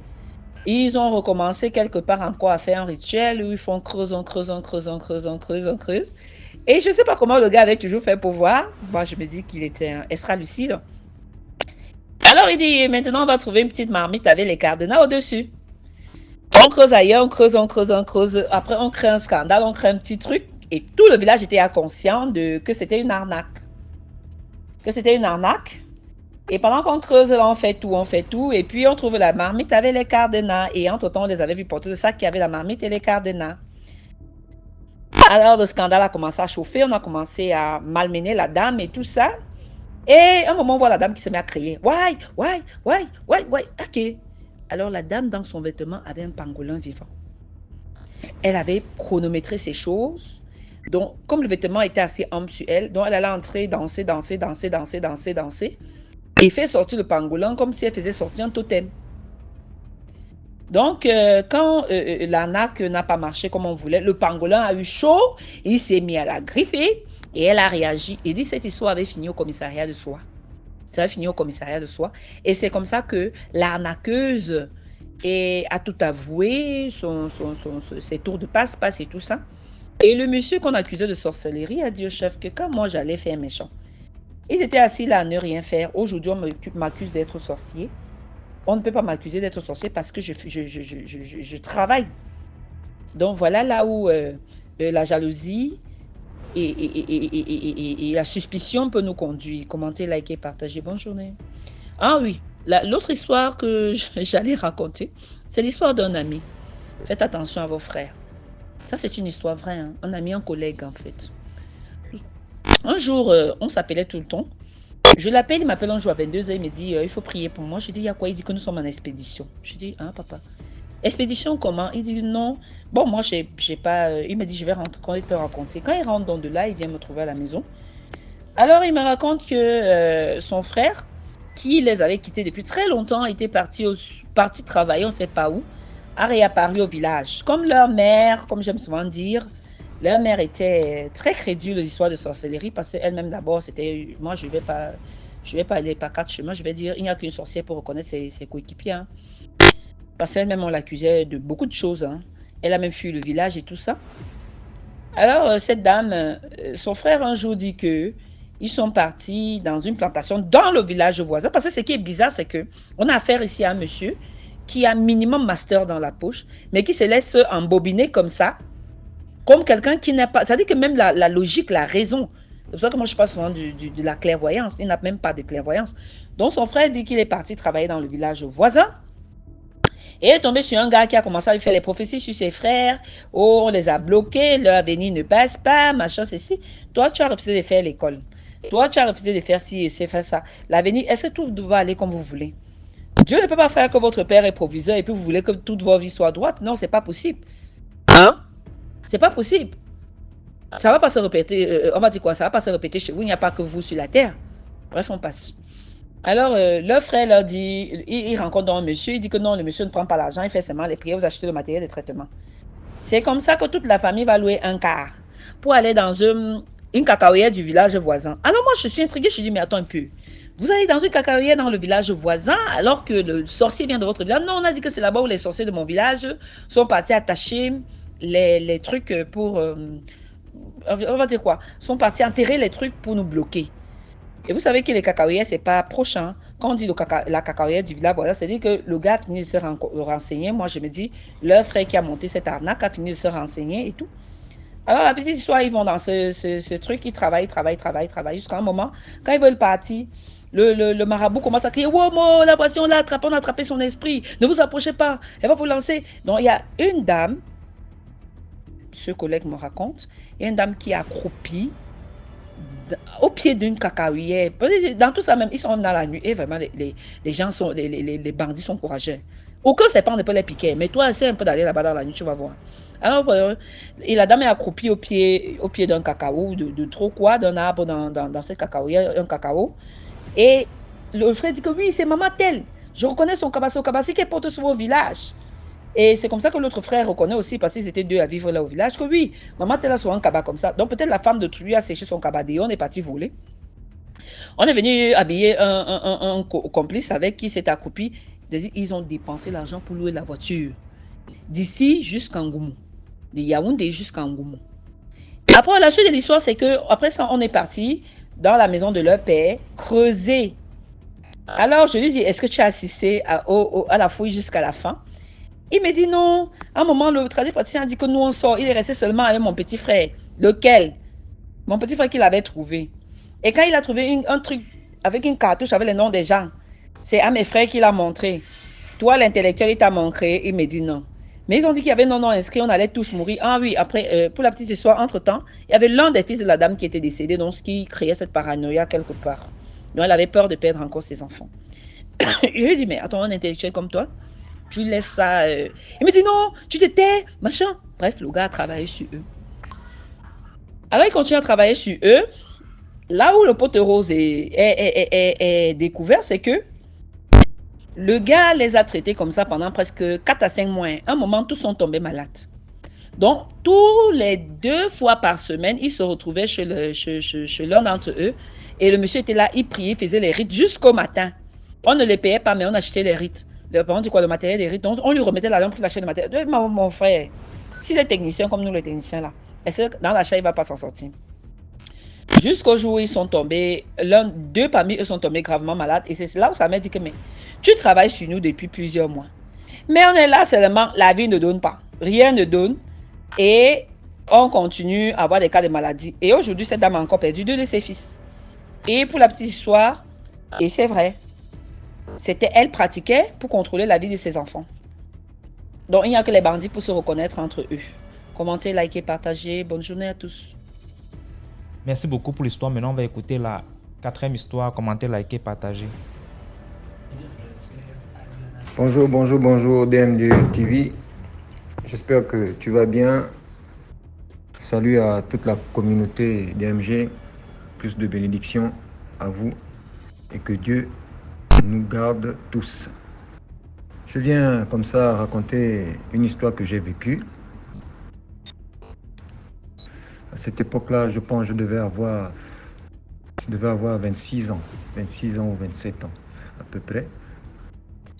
Ils ont recommencé quelque part encore à faire un rituel où ils font creuse. Et je ne sais pas comment le gars avait toujours fait pour voir. Moi, je me dis qu'il était extra lucide. Alors, il dit, maintenant, on va trouver une petite marmite avec les cadenas au-dessus. On creuse ailleurs, on creuse. Après, on crée un scandale, on crée un petit truc. Et tout le village était inconscient que c'était une arnaque. Et pendant qu'on creuse, là, on fait tout. Et puis, on trouve la marmite avec les cadenas. Et entre-temps, on les avait vus porter le sac qui avait la marmite et les cadenas. Alors, le scandale a commencé à chauffer. On a commencé à malmener la dame et tout ça. Et à un moment, on voit la dame qui se met à crier. Ouais. OK. Alors, la dame, dans son vêtement, avait un pangolin vivant. Elle avait chronométré ses choses. Donc, comme le vêtement était assez ample sur elle, donc elle allait entrer, danser. Et fait sortir le pangolin comme si elle faisait sortir un totem. Donc, quand l'arnaque n'a pas marché comme on voulait, le pangolin a eu chaud, il s'est mis à la griffer et elle a réagi. Il dit cette histoire avait fini au commissariat de Soie. Ça avait fini au commissariat de Soie. Et c'est comme ça que l'arnaqueuse a tout avoué, ses tours de passe-passe et tout ça. Et le monsieur qu'on accusait de sorcellerie a dit au chef que quand moi j'allais faire méchant, ils étaient assis là à ne rien faire. Aujourd'hui, on m'accuse d'être sorcier. On ne peut pas m'accuser d'être sorcier parce que je travaille. Donc voilà là où la jalousie et la suspicion peut nous conduire. Commentez, likez, partagez. Bonne journée. Ah oui, l'autre histoire que j'allais raconter, c'est l'histoire d'un ami. Faites attention à vos frères. Ça, c'est une histoire vraie. Hein? Un ami, un collègue en fait. Un jour, on s'appelait tout le temps. Je l'appelle, il m'appelle un jour à 22h, il me dit, il faut prier pour moi. Je dis, il y a quoi? Il dit que nous sommes en expédition. Je dis, hein, papa? Expédition comment? Il dit, non. Bon, moi, j'ai pas... il me dit, je vais rentrer, quand il te raconter. Quand il rentre dans de là, il vient me trouver à la maison. Alors, il me raconte que son frère, qui les avait quittés depuis très longtemps, était parti travailler, on ne sait pas où, a réapparu au village. Comme leur mère, comme j'aime souvent dire, leur mère était très crédule aux histoires de sorcellerie parce qu'elle-même d'abord, c'était, moi je vais pas aller par 4 chemins, je vais dire, il n'y a qu'une sorcière pour reconnaître ses coéquipiers. Hein. Parce qu'elle-même, on l'accusait de beaucoup de choses. Hein. Elle a même fui le village et tout ça. Alors, cette dame, son frère un jour dit que ils sont partis dans une plantation dans le village voisin. Parce que ce qui est bizarre, c'est que on a affaire ici à un monsieur qui a minimum master dans la poche, mais qui se laisse embobiner comme ça, comme quelqu'un qui n'a pas... C'est-à-dire que même la logique, la raison, c'est pour ça que moi je parle souvent de la clairvoyance, il n'a même pas de clairvoyance. Donc son frère dit qu'il est parti travailler dans le village voisin, Et elle est tombée sur un gars qui a commencé à lui faire les prophéties sur ses frères. Oh, on les a bloqués, leur avenir ne passe pas, machin, ceci. Toi, tu as refusé de faire l'école. Toi, tu as refusé de faire ci et faire ça. L'avenir, est-ce que tout va aller comme vous voulez? Dieu ne peut pas faire que votre père est proviseur et puis vous voulez que toute votre vie soit droite. Non, c'est pas possible. Hein? C'est pas possible. Ça va pas se répéter. On va dire quoi? Ça va pas se répéter chez vous. Il n'y a pas que vous sur la terre. Bref, on passe. Alors, leur frère leur dit, il rencontre un monsieur, il dit que non, le monsieur ne prend pas l'argent, il fait seulement les prières, vous achetez le matériel de traitement. C'est comme ça que toute la famille va louer un car pour aller dans une cacaoyère du village voisin. Alors moi, je suis intriguée, je dis, mais attends un peu. Vous allez dans une cacaoyère dans le village voisin alors que le sorcier vient de votre village? Non, on a dit que c'est là-bas où les sorciers de mon village sont partis attacher les trucs pour... on va dire quoi? Sont partis enterrer les trucs pour nous bloquer. Et vous savez que les cacaoyères, c'est pas prochain. Quand on dit la cacaoyère du village, voilà, c'est-à-dire que le gars a fini de se renseigner. Moi, je me dis, leur frère qui a monté cette arnaque a fini de se renseigner et tout. Alors, la petite histoire, ils vont dans ce truc, ils travaillent, jusqu'à un moment, quand ils veulent partir, le marabout commence à crier, wow, mon, la passion, on a attrapé son esprit, ne vous approchez pas, elle va vous lancer. Donc, il y a une dame, ce collègue me raconte, il y a une dame qui est accroupie au pied d'une cacaoyère. Dans tout ça même, ils sont dans la nuit et vraiment les gens sont, les bandits sont courageux. Aucun serpent ne peut les piquer, mais toi, essaie un peu d'aller là-bas dans la nuit, tu vas voir. Alors, et la dame est accroupie au pied d'un cacao, de trop quoi, d'un arbre dans cette cacaoyère, un cacao. Et le frère dit que oui, c'est maman telle. Je reconnais son cabassi qui porte sur au village. Et c'est comme ça que l'autre frère reconnaît aussi, parce qu'ils étaient deux à vivre là au village, que oui, maman telle a sur un cabas comme ça. Donc peut-être la femme de lui a séché son cabadé, on est parti voler. On est venu habiller un complice avec qui s'est accroupi. Ils ont dépensé l'argent pour louer la voiture. D'ici jusqu'à Ngoumou. De Yaoundé jusqu'à Ngoumou. Après, la suite de l'histoire, c'est que après ça, on est parti dans la maison de leur père, creuser. Alors, je lui dis, est-ce que tu as assisté à la fouille jusqu'à la fin? Il me dit non. À un moment, le tradipraticien a dit que nous, on sort. Il est resté seulement avec mon petit frère. Lequel? Mon petit frère qu'il avait trouvé. Et quand il a trouvé un truc avec une cartouche avec les noms des gens, c'est à mes frères qu'il a montré. Toi, l'intellectuel, il t'a montré. Il me dit non. Mais ils ont dit qu'il y avait non inscrit, on allait tous mourir. Ah oui, après, pour la petite histoire, entre-temps, il y avait l'un des fils de la dame qui était décédé, donc ce qui créait cette paranoïa quelque part. Donc elle avait peur de perdre encore ses enfants. Je lui ai dit, mais attends, un intellectuel comme toi, tu laisses ça. Il me dit non, tu te tais, machin. Bref, le gars a travaillé sur eux. Alors il continue à travailler sur eux. Là où le pote rose est découvert, c'est que le gars les a traités comme ça pendant presque 4 à 5 mois. À un moment, tous sont tombés malades. Donc, tous les 2 fois par semaine, ils se retrouvaient chez l'un d'entre eux. Et le monsieur était là, il priait, il faisait les rites jusqu'au matin. On ne les payait pas, mais on achetait les rites. On dit quoi, le matériel des rites. Donc, on lui remettait l'argent pour acheter le matériel. Mon frère, s'il est technicien comme nous, les techniciens là, est-ce que dans l'achat, il ne va pas s'en sortir? Jusqu'au jour où ils sont tombés, 2 parmi eux sont tombés gravement malades. Et c'est là où ça m'a dit que, mais tu travailles sur nous depuis plusieurs mois. Mais on est là seulement, la vie ne donne pas. Rien ne donne. Et on continue à avoir des cas de maladie. Et aujourd'hui, cette dame a encore perdu 2 de ses fils. Et pour la petite histoire, et c'est vrai, c'était elle pratiquait pour contrôler la vie de ses enfants. Donc, il n'y a que les bandits pour se reconnaître entre eux. Commentez, likez, partagez. Bonne journée à tous. Merci beaucoup pour l'histoire. Maintenant, on va écouter la 4e histoire. Commentez, likez, partagez. Bonjour DMD TV. J'espère que tu vas bien. Salut à toute la communauté DMG. Plus de bénédictions à vous et que Dieu nous garde tous. Je viens comme ça raconter une histoire que j'ai vécue. À cette époque-là, je pense que je devais avoir 26 ans ou 27 ans à peu près.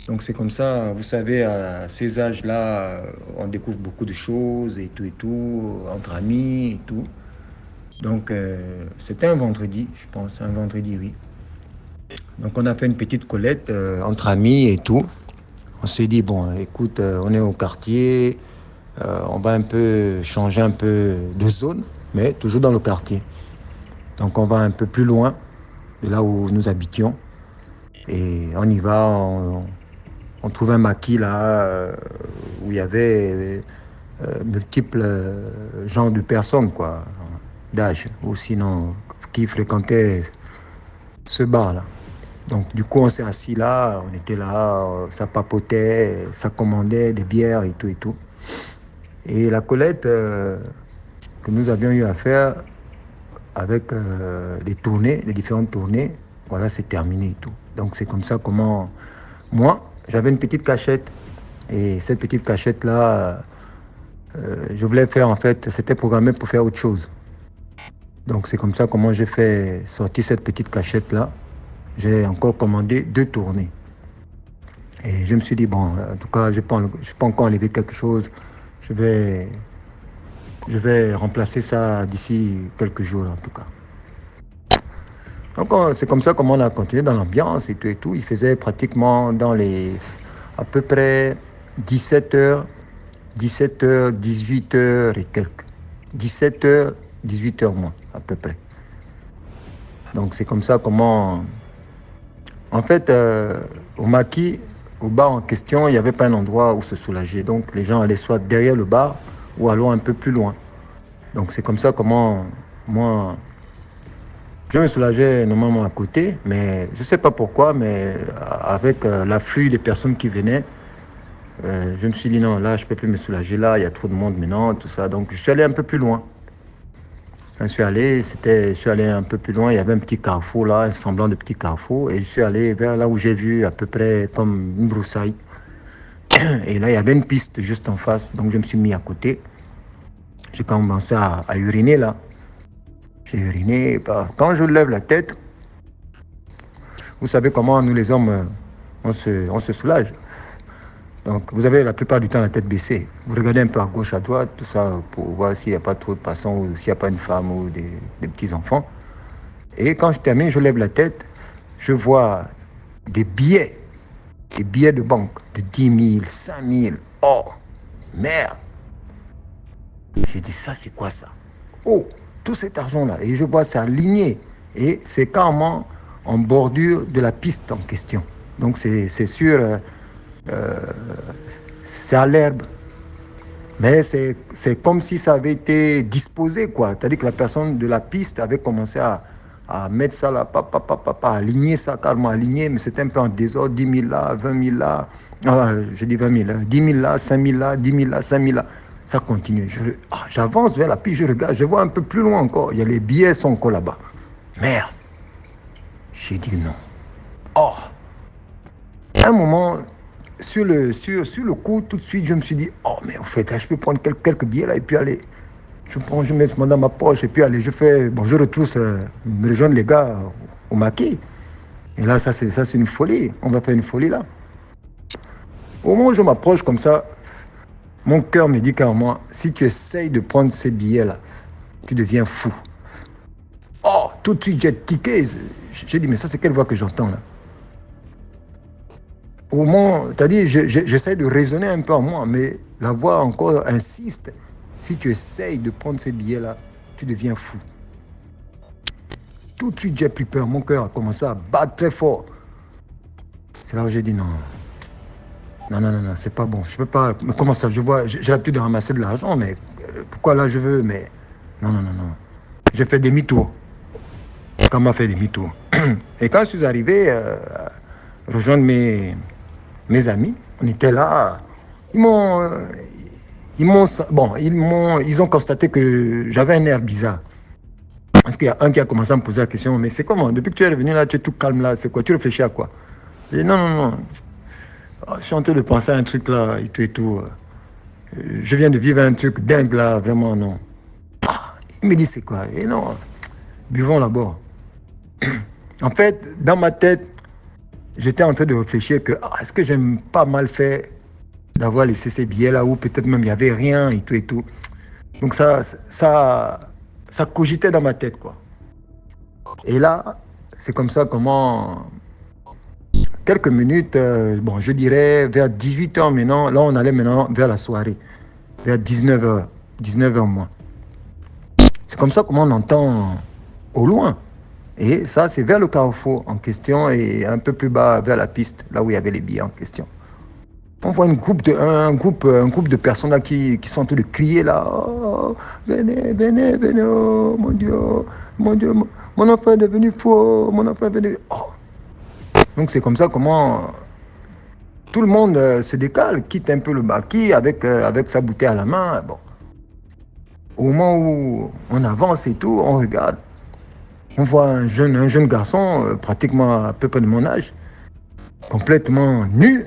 Donc c'est comme ça, vous savez, à ces âges-là, on découvre beaucoup de choses et tout, entre amis et tout. Donc c'était un vendredi, je pense, un vendredi, oui. Donc on a fait une petite collecte entre amis et tout. On s'est dit, bon, écoute, on est au quartier, on va un peu changer un peu de zone, mais toujours dans le quartier. Donc on va un peu plus loin de là où nous habitions. Et on y va, on on trouve un maquis là où il y avait multiples genres de personnes, quoi, d'âge, ou sinon qui fréquentaient ce bar-là. Donc, du coup, on s'est assis là, on était là, ça papotait, ça commandait des bières et tout et tout. Et la collecte que nous avions eu à faire avec les tournées, les différentes tournées, voilà, c'est terminé et tout. Donc, c'est comme ça comment... Moi, j'avais une petite cachette. Et cette petite cachette-là, je voulais faire, en fait, c'était programmé pour faire autre chose. Donc, c'est comme ça comment j'ai fait sortir cette petite cachette-là. J'ai encore commandé 2 tournées. Et je me suis dit, bon, en tout cas, je peux encore enlever quelque chose. Je vais remplacer ça d'ici quelques jours, en tout cas. Donc, c'est comme ça comment on a continué dans l'ambiance et tout et tout. Il faisait pratiquement à peu près 17h, 18h et quelques. 17h, 18h moins, à peu près. Donc, c'est comme ça comment... En fait, au maquis, au bar en question, il n'y avait pas un endroit où se soulager. Donc, les gens allaient soit derrière le bar ou alors un peu plus loin. Donc, c'est comme ça comment moi... Je me soulageais normalement à côté, mais je ne sais pas pourquoi, mais avec l'afflux des personnes qui venaient, je me suis dit non, là, je ne peux plus me soulager, là, il y a trop de monde maintenant, tout ça. Donc, je suis allé un peu plus loin. Quand je suis allé un peu plus loin, il y avait un petit carrefour là, un semblant de petit carrefour, et je suis allé vers là où j'ai vu à peu près comme une broussaille. Et là, il y avait une piste juste en face, donc je me suis mis à côté. J'ai commencé à uriner là. J'ai uriné. Quand je lève la tête, vous savez comment nous les hommes, on se soulage. Donc vous avez la plupart du temps la tête baissée. Vous regardez un peu à gauche, à droite, tout ça, pour voir s'il n'y a pas trop de passants ou s'il n'y a pas une femme ou des petits-enfants. Et quand je termine, je lève la tête, je vois des billets de banque de 10 000, 5 000. Oh, merde. J'ai dit, ça, c'est quoi ça? Oh, tout cet argent-là. Et je vois ça aligné. Et c'est carrément en bordure de la piste en question. Donc, c'est sûr, c'est à l'herbe. Mais c'est comme si ça avait été disposé, quoi. C'est-à-dire que la personne de la piste avait commencé à mettre ça là, aligner ça, carrément aligné, mais c'était un peu en désordre, 10 000 là, 20 000 là, je dis 20 000 là, 10 000 là, 5 000 là, 10 000 là, 5 000 là. Ça continue. J'avance vers la piste, je regarde, je vois un peu plus loin encore. Il y a les billets sont encore là-bas. Merde. J'ai dit non. Oh. À un moment, sur le coup, tout de suite, je me suis dit, oh, mais en fait, là, je peux prendre quelques billets là et puis aller. Je mets ça dans ma poche et puis aller. Je retrousse, me rejoindre les gars au maquis. Et là, ça, c'est une folie. On va faire une folie là. Au moment où je m'approche comme ça, mon cœur me dit carrément, si tu essayes de prendre ces billets-là, tu deviens fou. Oh, tout de suite, j'ai tiqué. J'ai dit, mais ça, c'est quelle voix que j'entends là? Au moment, c'est-à-dire, j'essaie de raisonner un peu en moi, mais la voix encore insiste. Si tu essayes de prendre ces billets-là, tu deviens fou. Tout de suite, j'ai pris peur. Mon cœur a commencé à battre très fort. C'est là où j'ai dit non. Non, c'est pas bon. Je peux pas. Mais comment ça? J'ai l'habitude de ramasser de l'argent, mais pourquoi là je veux? Mais non. J'ai fait demi-tour. Quand m'a fait demi-tour. Et quand je suis arrivé rejoindre mes amis, on était là. Ils ont constaté que j'avais un air bizarre. Parce qu'il y a un qui a commencé à me poser la question, mais c'est comment? Depuis que tu es revenu là, tu es tout calme là, c'est quoi? Tu réfléchis à quoi? J'ai dit non. Je suis en train de penser à un truc là, et tout. Je viens de vivre un truc dingue là, vraiment non. Il me dit c'est quoi? Et non, buvons là-bas. En fait, dans ma tête, j'étais en train de réfléchir que est-ce que j'ai pas mal fait d'avoir laissé ces billets là où peut-être même il n'y avait rien et tout. Donc ça cogitait dans ma tête quoi. Et là, c'est comme ça comment... Quelques minutes, je dirais vers 18h maintenant, là on allait maintenant vers la soirée, vers 19h moins. C'est comme ça comment on entend au loin. Et ça, c'est vers le carrefour en question et un peu plus bas vers la piste, là où il y avait les billets en question. On voit un groupe de personnes là qui sont en train de crier là. Oh, venez, venez, venez, oh, mon Dieu, mon enfant est devenu fou, mon enfant est devenu... Oh. Donc c'est comme ça comment tout le monde se décale, quitte un peu le maquis avec sa bouteille à la main. Bon. Au moment où on avance et tout, on regarde. On voit un jeune garçon, pratiquement à peu près de mon âge, complètement nu,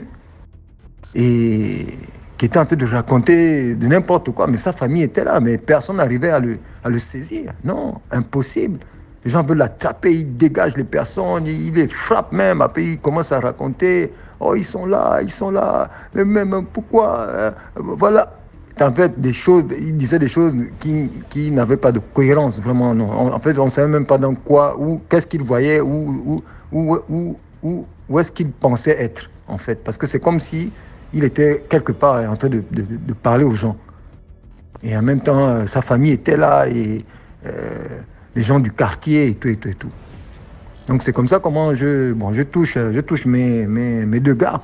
et qui était en train de raconter de n'importe quoi, mais sa famille était là, mais personne n'arrivait à le saisir. Non, impossible. Les gens veulent l'attraper, ils dégagent les personnes, ils les frappent même, après ils commencent à raconter, oh ils sont là, mais même pourquoi, voilà. En fait, ils disaient des choses qui n'avaient pas de cohérence, vraiment, non. En fait, on ne savait même pas dans quoi, qu'est-ce qu'ils voyaient, où est-ce qu'ils pensaient être, en fait. Parce que c'est comme si il était quelque part en train de parler aux gens. Et en même temps, sa famille était là, et les gens du quartier, et tout. Donc c'est comme ça comment je touche mes deux gars.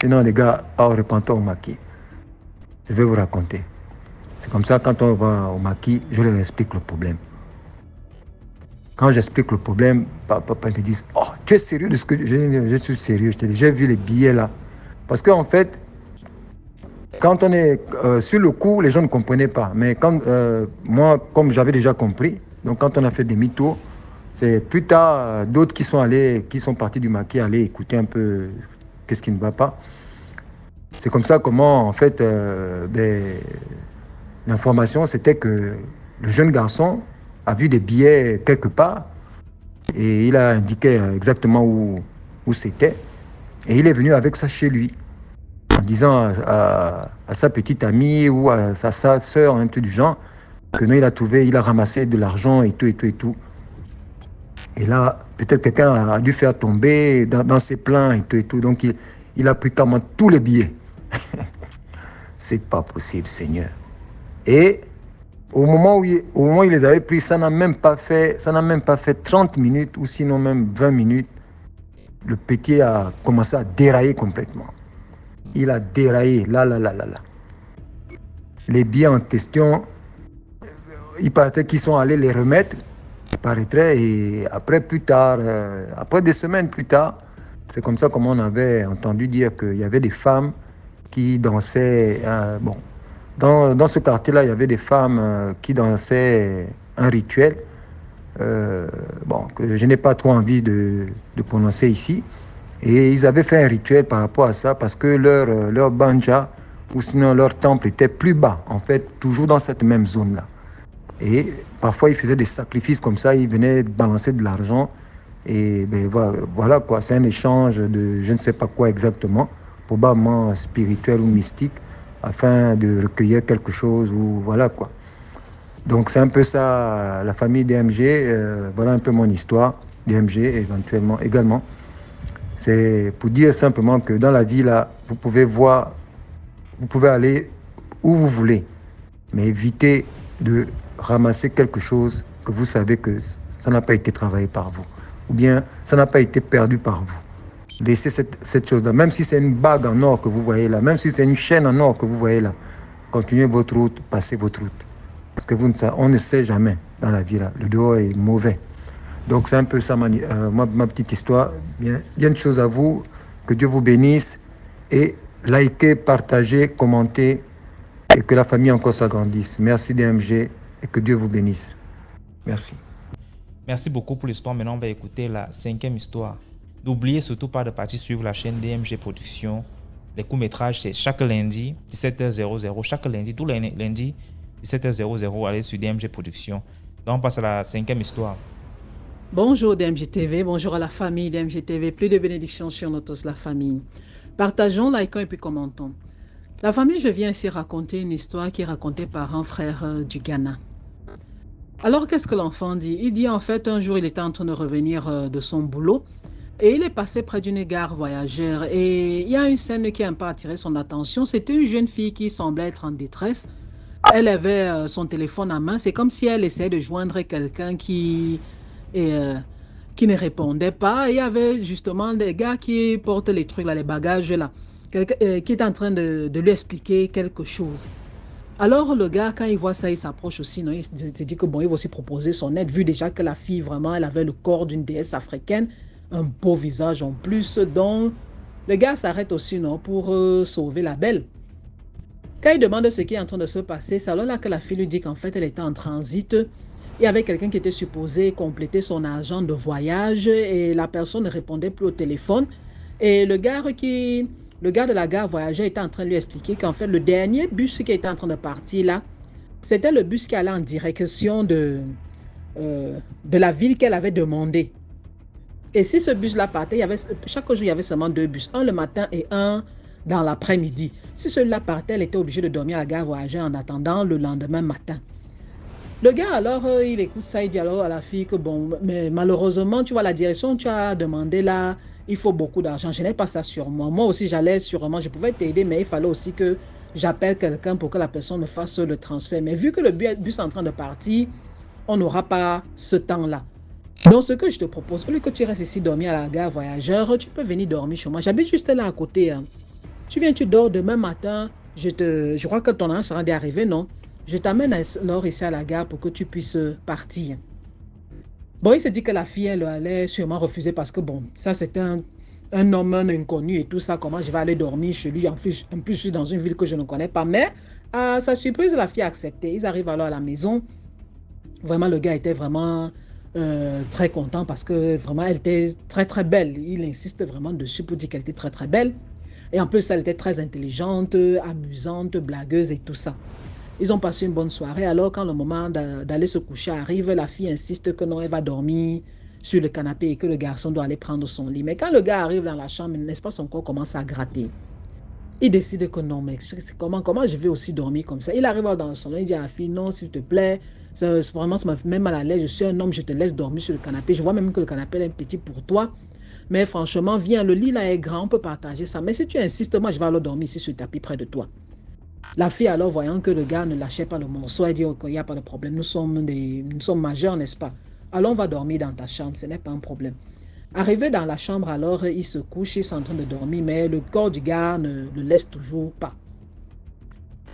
Et non, les gars, pas au repentant au maquis. Je vais vous raconter. C'est comme ça, quand on va au maquis, je leur explique le problème. Quand j'explique le problème, papa me dit, oh, tu es sérieux de ce que je suis sérieux. Je te dis, j'ai vu les billets là. Parce qu'en fait, quand on est sur le coup, les gens ne comprenaient pas. Mais quand moi, comme j'avais déjà compris, donc quand on a fait demi-tour, c'est plus tard d'autres qui sont partis du maquis, aller écouter un peu qu'est-ce qui ne va pas. C'est comme ça comment, en fait, l'information, c'était que le jeune garçon a vu des billets quelque part et il a indiqué exactement où c'était. Et il est venu avec ça chez lui, en disant à sa petite amie ou à sa sœur, un truc du genre, que non, il a ramassé de l'argent et tout. Et là, peut-être quelqu'un a dû faire tomber dans ses plans et tout. Donc, il a pris carrément tous les billets. C'est pas possible, Seigneur. Et au moment où il les avait pris, ça n'a même pas fait 30 minutes ou sinon même 20 minutes. Le petit a commencé à dérailler complètement. Il a déraillé, là. Les billets en question, il paraîtrait qu'ils sont allés les remettre, il paraîtrait, et après plus tard, après des semaines plus tard, c'est comme ça comme on avait entendu dire qu'il y avait des femmes qui dansaient, dans ce quartier-là, il y avait des femmes qui dansaient un rituel, que je n'ai pas trop envie de prononcer ici. Et ils avaient fait un rituel par rapport à ça parce que leur banja ou sinon leur temple était plus bas, en fait, toujours dans cette même zone-là. Et parfois, ils faisaient des sacrifices comme ça, ils venaient balancer de l'argent. Et voilà quoi, c'est un échange de je ne sais pas quoi exactement, probablement spirituel ou mystique, afin de recueillir quelque chose ou voilà quoi. Donc c'est un peu ça, la famille DMG, voilà un peu mon histoire, DMG éventuellement également. C'est pour dire simplement que dans la vie là, vous pouvez aller où vous voulez, mais évitez de ramasser quelque chose que vous savez que ça n'a pas été travaillé par vous, ou bien ça n'a pas été perdu par vous. Laissez cette chose-là, même si c'est une bague en or que vous voyez là, même si c'est une chaîne en or que vous voyez là, continuez votre route, passez votre route. Parce que on ne sait jamais dans la vie là, le dehors est mauvais. Donc c'est un peu ça ma petite histoire. Bien de choses à vous, que Dieu vous bénisse et likez, partagez, commentez et que la famille encore s'agrandisse. Merci DMG et que Dieu vous bénisse. Merci. Merci beaucoup pour l'histoire. Maintenant, on va écouter la 5e histoire. N'oubliez surtout pas de partir suivre la chaîne DMG Productions. Les courts-métrages, c'est chaque lundi, 17h00. Chaque lundi, tous les lundis, 17h00. Allez sur DMG Productions. Donc, on passe à la 5e histoire. Bonjour DMG TV, bonjour à la famille DMG TV. Plus de bénédictions sur nous tous, la famille. Partageons, likons et puis commentons. La famille, je viens ici raconter une histoire qui est racontée par un frère du Ghana. Alors, qu'est-ce que l'enfant dit? Il dit en fait, un jour, il était en train de revenir de son boulot et il est passé près d'une gare voyageur et il y a une scène qui a un peu attiré son attention. C'était une jeune fille qui semblait être en détresse. Elle avait son téléphone à main. C'est comme si elle essayait de joindre quelqu'un qui ne répondait pas. Et il y avait justement des gars qui portent les trucs là, les bagages là. qui est en train de lui expliquer quelque chose. Alors le gars, quand il voit ça, il s'approche aussi, non? Il se dit que bon, il va aussi proposer son aide, vu déjà que la fille, vraiment, elle avait le corps d'une déesse africaine, un beau visage en plus. Donc, le gars s'arrête aussi, non, pour sauver la belle. Quand il demande ce qui est en train de se passer, c'est alors là que la fille lui dit qu'en fait, elle était en transit. Il y avait quelqu'un qui était supposé compléter son argent de voyage et la personne ne répondait plus au téléphone. Et le gars de la gare voyageur était en train de lui expliquer qu'en fait, le dernier bus qui était en train de partir là, c'était le bus qui allait en direction de la ville qu'elle avait demandé. Et si ce bus-là partait, chaque jour, il y avait seulement 2 bus, un le matin et un dans l'après-midi. Si celui-là partait, elle était obligée de dormir à la gare voyageur en attendant le lendemain matin. Le gars, alors, il écoute ça, il dit alors à la fille que bon, mais malheureusement, tu vois, la direction tu as demandé là, il faut beaucoup d'argent. Je n'ai pas ça sur moi. Moi aussi, j'allais sûrement, je pouvais t'aider, mais il fallait aussi que j'appelle quelqu'un pour que la personne me fasse le transfert. Mais vu que le bus est en train de partir, on n'aura pas ce temps-là. Donc, ce que je te propose, au lieu que tu restes ici dormir à la gare voyageur, tu peux venir dormir chez moi. J'habite juste là à côté. Hein. Tu viens, tu dors demain matin. Je crois que ton argent sera arrivé, non? Je t'amène alors ici à la gare pour que tu puisses partir. Bon, il se dit que la fille, elle allait sûrement refuser parce que bon, ça c'est un homme inconnu et tout ça. Comment je vais aller dormir chez lui? En plus, je suis dans une ville que je ne connais pas. Mais à sa surprise, la fille a accepté. Ils arrivent alors à la maison. Vraiment, le gars était vraiment très content parce que vraiment, elle était très très belle. Il insiste vraiment dessus pour dire qu'elle était très très belle. Et en plus, elle était très intelligente, amusante, blagueuse et tout ça. Ils ont passé une bonne soirée. Alors, quand le moment d'aller se coucher arrive, la fille insiste que non, elle va dormir sur le canapé et que le garçon doit aller prendre son lit. Mais quand le gars arrive dans la chambre, n'est-ce pas, son corps commence à gratter. Il décide que non, mais comment je vais aussi dormir comme ça? Il arrive dans le salon, il dit à la fille, non, s'il te plaît, vraiment, ça me fait même mal à l'aise. Je suis un homme, je te laisse dormir sur le canapé. Je vois même que le canapé est petit pour toi. Mais franchement, viens, le lit là est grand, on peut partager ça. Mais si tu insistes, moi, je vais alors dormir ici sur le tapis près de toi. La fille, alors, voyant que le gars ne lâchait pas le morceau, elle dit qu'il n'y a pas de problème. Nous sommes majeurs, n'est-ce pas? Alors, on va dormir dans ta chambre, ce n'est pas un problème. Arrivé dans la chambre, alors, il se couche, ils sont en train de dormir, mais le corps du gars ne le laisse toujours pas.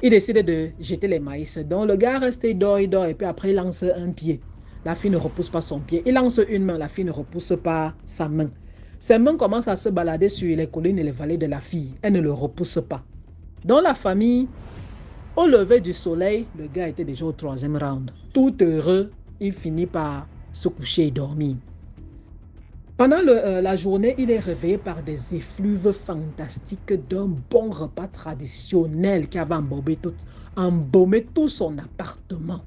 Il décide de jeter les maïs. Donc, le gars reste, il dort, et puis après, il lance un pied. La fille ne repousse pas son pied. Il lance une main, la fille ne repousse pas sa main. Ses mains commencent à se balader sur les collines et les vallées de la fille. Elle ne le repousse pas. Dans la famille, au lever du soleil, le gars était déjà au 3e round. Tout heureux, il finit par se coucher et dormir. Pendant la journée, il est réveillé par des effluves fantastiques d'un bon repas traditionnel qui avait embaumé tout son appartement.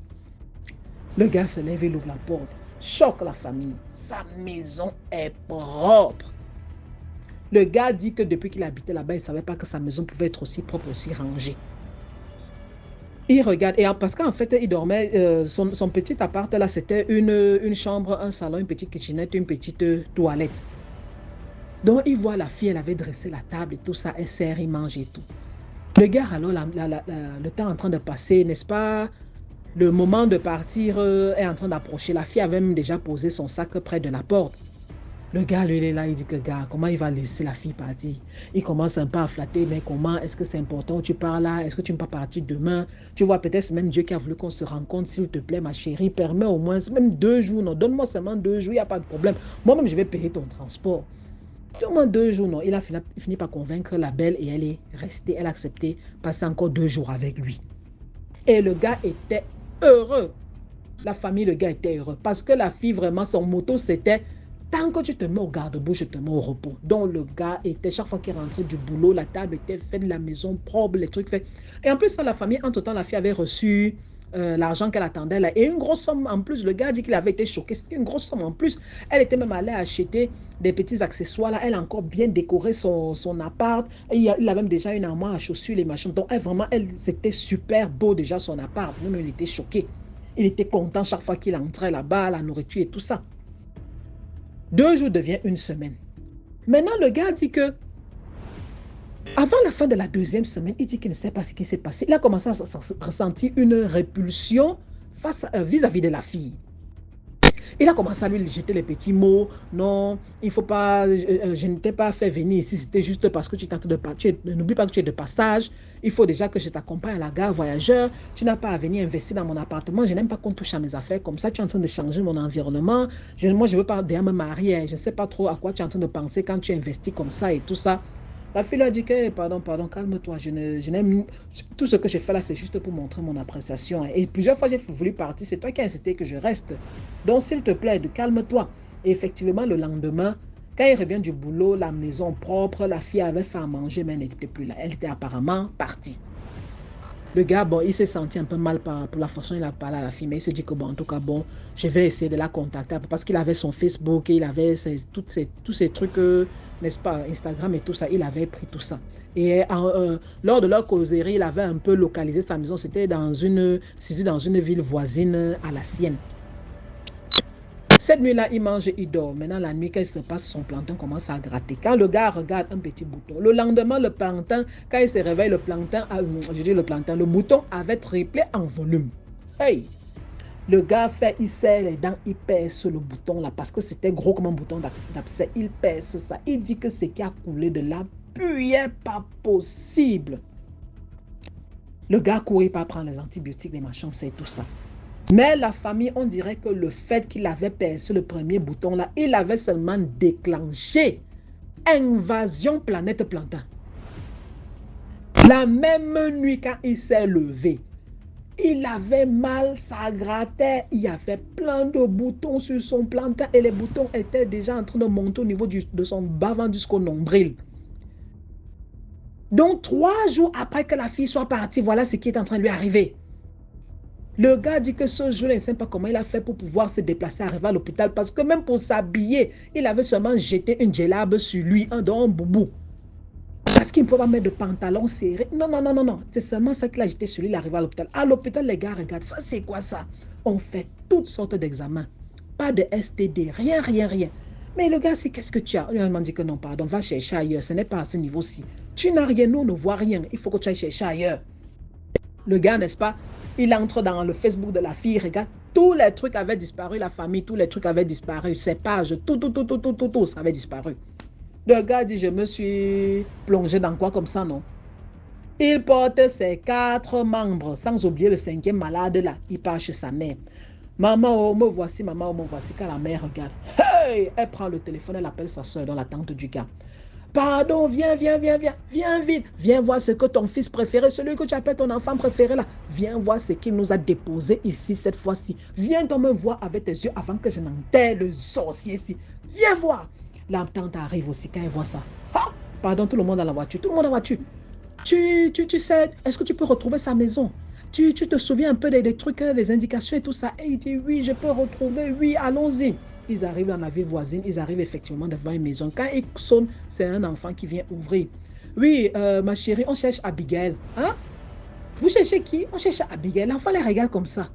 Le gars se lève et ouvre la porte. Choque la famille. Sa maison est propre. Le gars dit que depuis qu'il habitait là-bas, il ne savait pas que sa maison pouvait être aussi propre, aussi rangée. Il regarde, et parce qu'en fait, il dormait, son petit appart là, c'était une chambre, un salon, une petite kitchenette, une petite toilette. Donc, il voit la fille, elle avait dressé la table et tout ça, elle sert, il mange et tout. Le gars, alors, le temps est en train de passer, n'est-ce pas? Le moment de partir est en train d'approcher. La fille avait même déjà posé son sac près de la porte. Le gars, lui, il est là, il dit que, gars, comment il va laisser la fille partir? Il commence un peu à flatter, mais comment? Est-ce que c'est important? Tu pars là? Est-ce que tu ne peux pas partir demain? Tu vois, peut-être c'est même Dieu qui a voulu qu'on se rencontre, s'il te plaît, ma chérie. Permets au moins, même 2 jours, non? Donne-moi seulement 2 jours, il n'y a pas de problème. Moi-même, je vais payer ton transport. Donne-moi 2 jours, non? Il a fini par convaincre la belle et elle est restée, elle a accepté passer encore 2 jours avec lui. Et le gars était heureux. La famille, le gars était heureux. Parce que la fille, vraiment, son motto, c'était tant que tu te mets au garde-boue, je te mets au repos. Donc le gars était, chaque fois qu'il rentrait du boulot, la table était faite, la maison propre, les trucs faits. Et en plus, ça, la famille, entre-temps, la fille avait reçu l'argent qu'elle attendait là. Et une grosse somme en plus. Le gars dit qu'il avait été choqué. C'était une grosse somme en plus. Elle était même allée acheter des petits accessoires là. Elle a encore bien décoré son appart. Et il a même déjà une armoire à chaussures, les machins. Donc c'était super beau déjà son appart. Même il était choqué. Il était content chaque fois qu'il entrait là-bas, la nourriture et tout ça. 2 jours devient une semaine. Maintenant, le gars dit que avant la fin de la 2e semaine, il dit qu'il ne sait pas ce qui s'est passé. Il a commencé à ressentir une répulsion vis-à-vis de la fille. Il a commencé à lui jeter les petits mots. Non, il faut pas, je ne t'ai pas fait venir ici, c'était juste parce que tu t'attends de partir. N'oublie pas que tu es de passage. Il faut déjà que je t'accompagne à la gare voyageur. Tu n'as pas à venir investir dans mon appartement. Je n'aime pas qu'on touche à mes affaires comme ça. Tu es en train de changer mon environnement. Moi, je ne veux pas déjà me marier. Je ne sais pas trop à quoi tu es en train de penser quand tu investis comme ça et tout ça. La fille a dit que, pardon, calme-toi, je n'aime... Tout ce que j'ai fait là, c'est juste pour montrer mon appréciation. Et plusieurs fois, j'ai voulu partir. C'est toi qui as incité que je reste. Donc, s'il te plaît, calme-toi. Et effectivement, le lendemain, quand il revient du boulot, la maison propre, la fille avait fait à manger, mais elle n'était plus là. Elle était apparemment partie. Le gars, bon, il s'est senti un peu mal pour la façon dont il a parlé à la fille, mais il se dit que, bon, en tout cas, bon, je vais essayer de la contacter parce qu'il avait son Facebook et il avait tous ces trucs, n'est-ce pas, Instagram et tout ça, il avait pris tout ça. Et lors de leur causerie, il avait un peu localisé sa maison, c'était dans une ville voisine à la sienne. Cette nuit-là, il mange et il dort. Maintenant, la nuit, quand il se passe, son plancton commence à gratter. Quand le gars regarde un petit bouton, le lendemain, le plancton, quand il se réveille, le bouton avait triplé en volume. Hey! Le gars il serre les dents, il pèse le bouton là, parce que c'était gros comme un bouton d'abcès. Il pèse ça. Il dit que c'est qui a coulé de là, puait pas possible. Le gars courait pas prendre les antibiotiques, les machins, c'est tout ça. Mais la famille, on dirait que le fait qu'il avait percé le premier bouton là, il avait seulement déclenché invasion planète plantain. La même nuit quand il s'est levé, il avait mal, ça grattait, il y avait plein de boutons sur son plantain et les boutons étaient déjà en train de monter au niveau de son bas-ventre jusqu'au nombril. Donc 3 jours après que la fille soit partie, voilà ce qui est en train de lui arriver. Le gars dit que ce jour-là, il ne sait pas comment il a fait pour pouvoir se déplacer, arriver à l'hôpital. Parce que même pour s'habiller, il avait seulement jeté une djellab sur lui, un boubou. Parce qu'il ne peut pas mettre de pantalon serré. Non. C'est seulement ça qu'il a jeté sur lui, il est arrivé à l'hôpital. À l'hôpital, les gars, regardent, ça c'est quoi ça? On fait toutes sortes d'examens. Pas de STD, rien. Mais le gars, c'est qu'est-ce que tu as? Il m'a dit que non, pardon, va chercher ailleurs. Ce n'est pas à ce niveau-ci. Tu n'as rien, nous on ne voit rien. Il faut que tu ailles chercher ailleurs. Le gars, n'est-ce pas? Il entre dans le Facebook de la fille, regarde, tous les trucs avaient disparu, la famille, tous les trucs avaient disparu, ses pages, tout, ça avait disparu. Le gars dit, je me suis plongé dans quoi comme ça, non? Il porte ses 4 membres, sans oublier le 5e malade là, il part chez sa mère. Maman, me voici, quand la mère regarde. Hey! Elle prend le téléphone, elle appelle sa soeur dans la tante du gars. Pardon, viens vite, viens voir ce que ton fils préféré, celui que tu appelles ton enfant préféré là, viens voir ce qu'il nous a déposé ici cette fois-ci. Viens donc me voir avec tes yeux avant que je n'enterre le sorcier ici. Viens voir. La tante arrive aussi quand elle voit ça. Ah, pardon, tout le monde dans la voiture, Tu sais, est-ce que tu peux retrouver sa maison? Tu te souviens un peu des trucs, des indications et tout ça? Et il dit, oui, je peux retrouver, oui, allons-y. Ils arrivent dans la ville voisine, ils arrivent effectivement devant une maison. Quand ils sonnent, c'est un enfant qui vient ouvrir. Oui, ma chérie, on cherche Abigail. Hein? Vous cherchez qui? On cherche Abigail. L'enfant les regarde comme ça.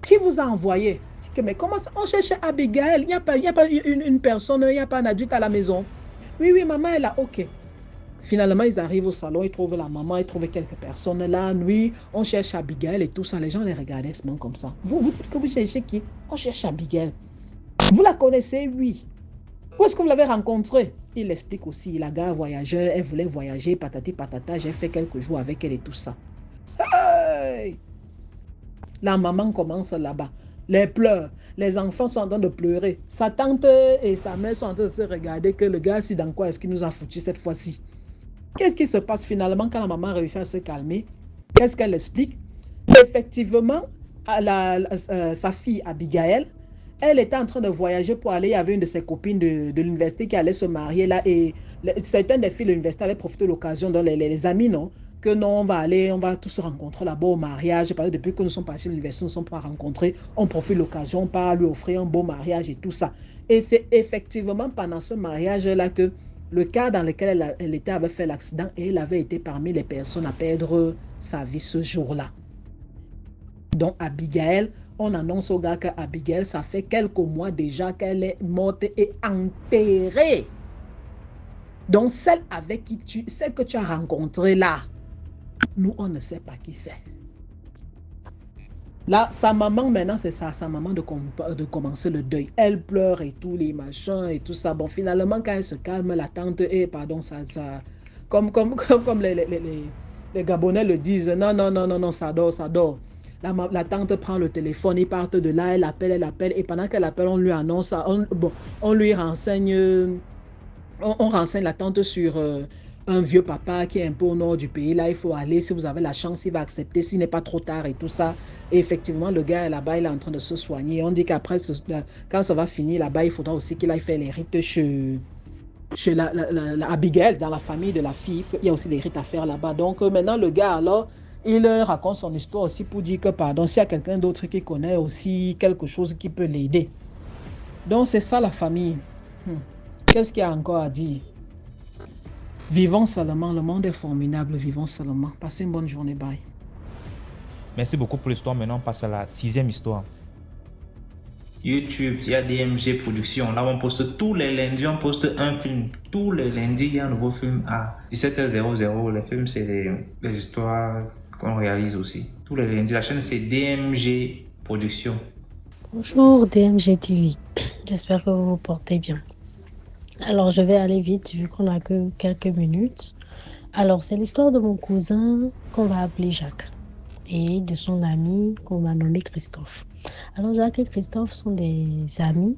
Qui vous a envoyé? Dit que, mais comment ça? On cherche Abigail. Il n'y a pas une personne, il n'y a pas un adulte à la maison. Oui, maman est là. Ok. Finalement, ils arrivent au salon, ils trouvent la maman, ils trouvent quelques personnes là. Oui, on cherche Abigail et tout ça. Les gens les regardaient seulement comme ça. Vous dites que vous cherchez qui? On cherche Abigail. Vous la connaissez? Oui. Où est-ce que vous l'avez rencontrée? Il explique aussi, la gare voyageur, elle voulait voyager, patati patata, j'ai fait quelques jours avec elle et tout ça. Hey! La maman commence là-bas. Les pleurs, les enfants sont en train de pleurer. Sa tante et sa mère sont en train de se regarder que le gars, si dans quoi est-ce qu'il nous a foutu cette fois-ci? Qu'est-ce qui se passe finalement quand la maman réussit à se calmer? Qu'est-ce qu'elle explique? Effectivement, sa fille Abigail, elle était en train de voyager pour aller, il y avait une de ses copines de l'université qui allait se marier là et certaines des filles de l'université avaient profité de l'occasion, dans les amis, non? Que non, on va tous se rencontrer là-bas au mariage. Parce que depuis que nous sommes partis à l'université, nous ne sommes pas rencontrés. On profite de l'occasion pour lui offrir un beau mariage et tout ça. Et c'est effectivement pendant ce mariage-là que le cas dans lequel elle était avait fait l'accident et elle avait été parmi les personnes à perdre sa vie ce jour-là. Donc Abigail, on annonce au gars qu'Abigail, ça fait quelques mois déjà qu'elle est morte et enterrée. Donc celle que tu as rencontrée là, nous on ne sait pas qui c'est. Là, sa maman, maintenant, c'est ça, sa maman de commencer le deuil. Elle pleure et tout, les machins et tout ça. Bon, finalement, quand elle se calme, la tante, pardon, comme les Gabonais le disent, non, non, non, non, non, ça dort, ça dort. La tante prend le téléphone, ils partent de là, elle appelle, et pendant qu'elle appelle, on lui annonce, on lui renseigne, on renseigne la tante sur un vieux papa qui est un peu au nord du pays. Là, il faut aller. Si vous avez la chance, il va accepter s'il n'est pas trop tard et tout ça. Et effectivement, le gars est là-bas, il est en train de se soigner. On dit qu'après, quand ça va finir là-bas, il faudra aussi qu'il aille faire les rites chez la Abigail, dans la famille de la fille. Il y a aussi des rites à faire là-bas. Donc maintenant, le gars, alors, il raconte son histoire aussi pour dire que, pardon, s'il y a quelqu'un d'autre qui connaît aussi quelque chose qui peut l'aider. Donc, c'est ça la famille. Qu'est-ce qu'il y a encore à dire? Vivons seulement, le monde est formidable, vivons seulement. Passez une bonne journée, bye. Merci beaucoup pour l'histoire. Maintenant, on passe à la 6e histoire. YouTube, il y a DMG Productions. Là, on poste tous les lundis, on poste un film. Tous les lundis, il y a un nouveau film à 17h00. Les films, c'est les histoires qu'on réalise aussi. Tous les lundis, la chaîne, c'est DMG Productions. Bonjour DMG TV, j'espère que vous vous portez bien. Alors je vais aller vite vu qu'on n'a que quelques minutes. Alors c'est l'histoire de mon cousin qu'on va appeler Jacques et de son ami qu'on va nommer Christophe. Alors Jacques et Christophe sont des amis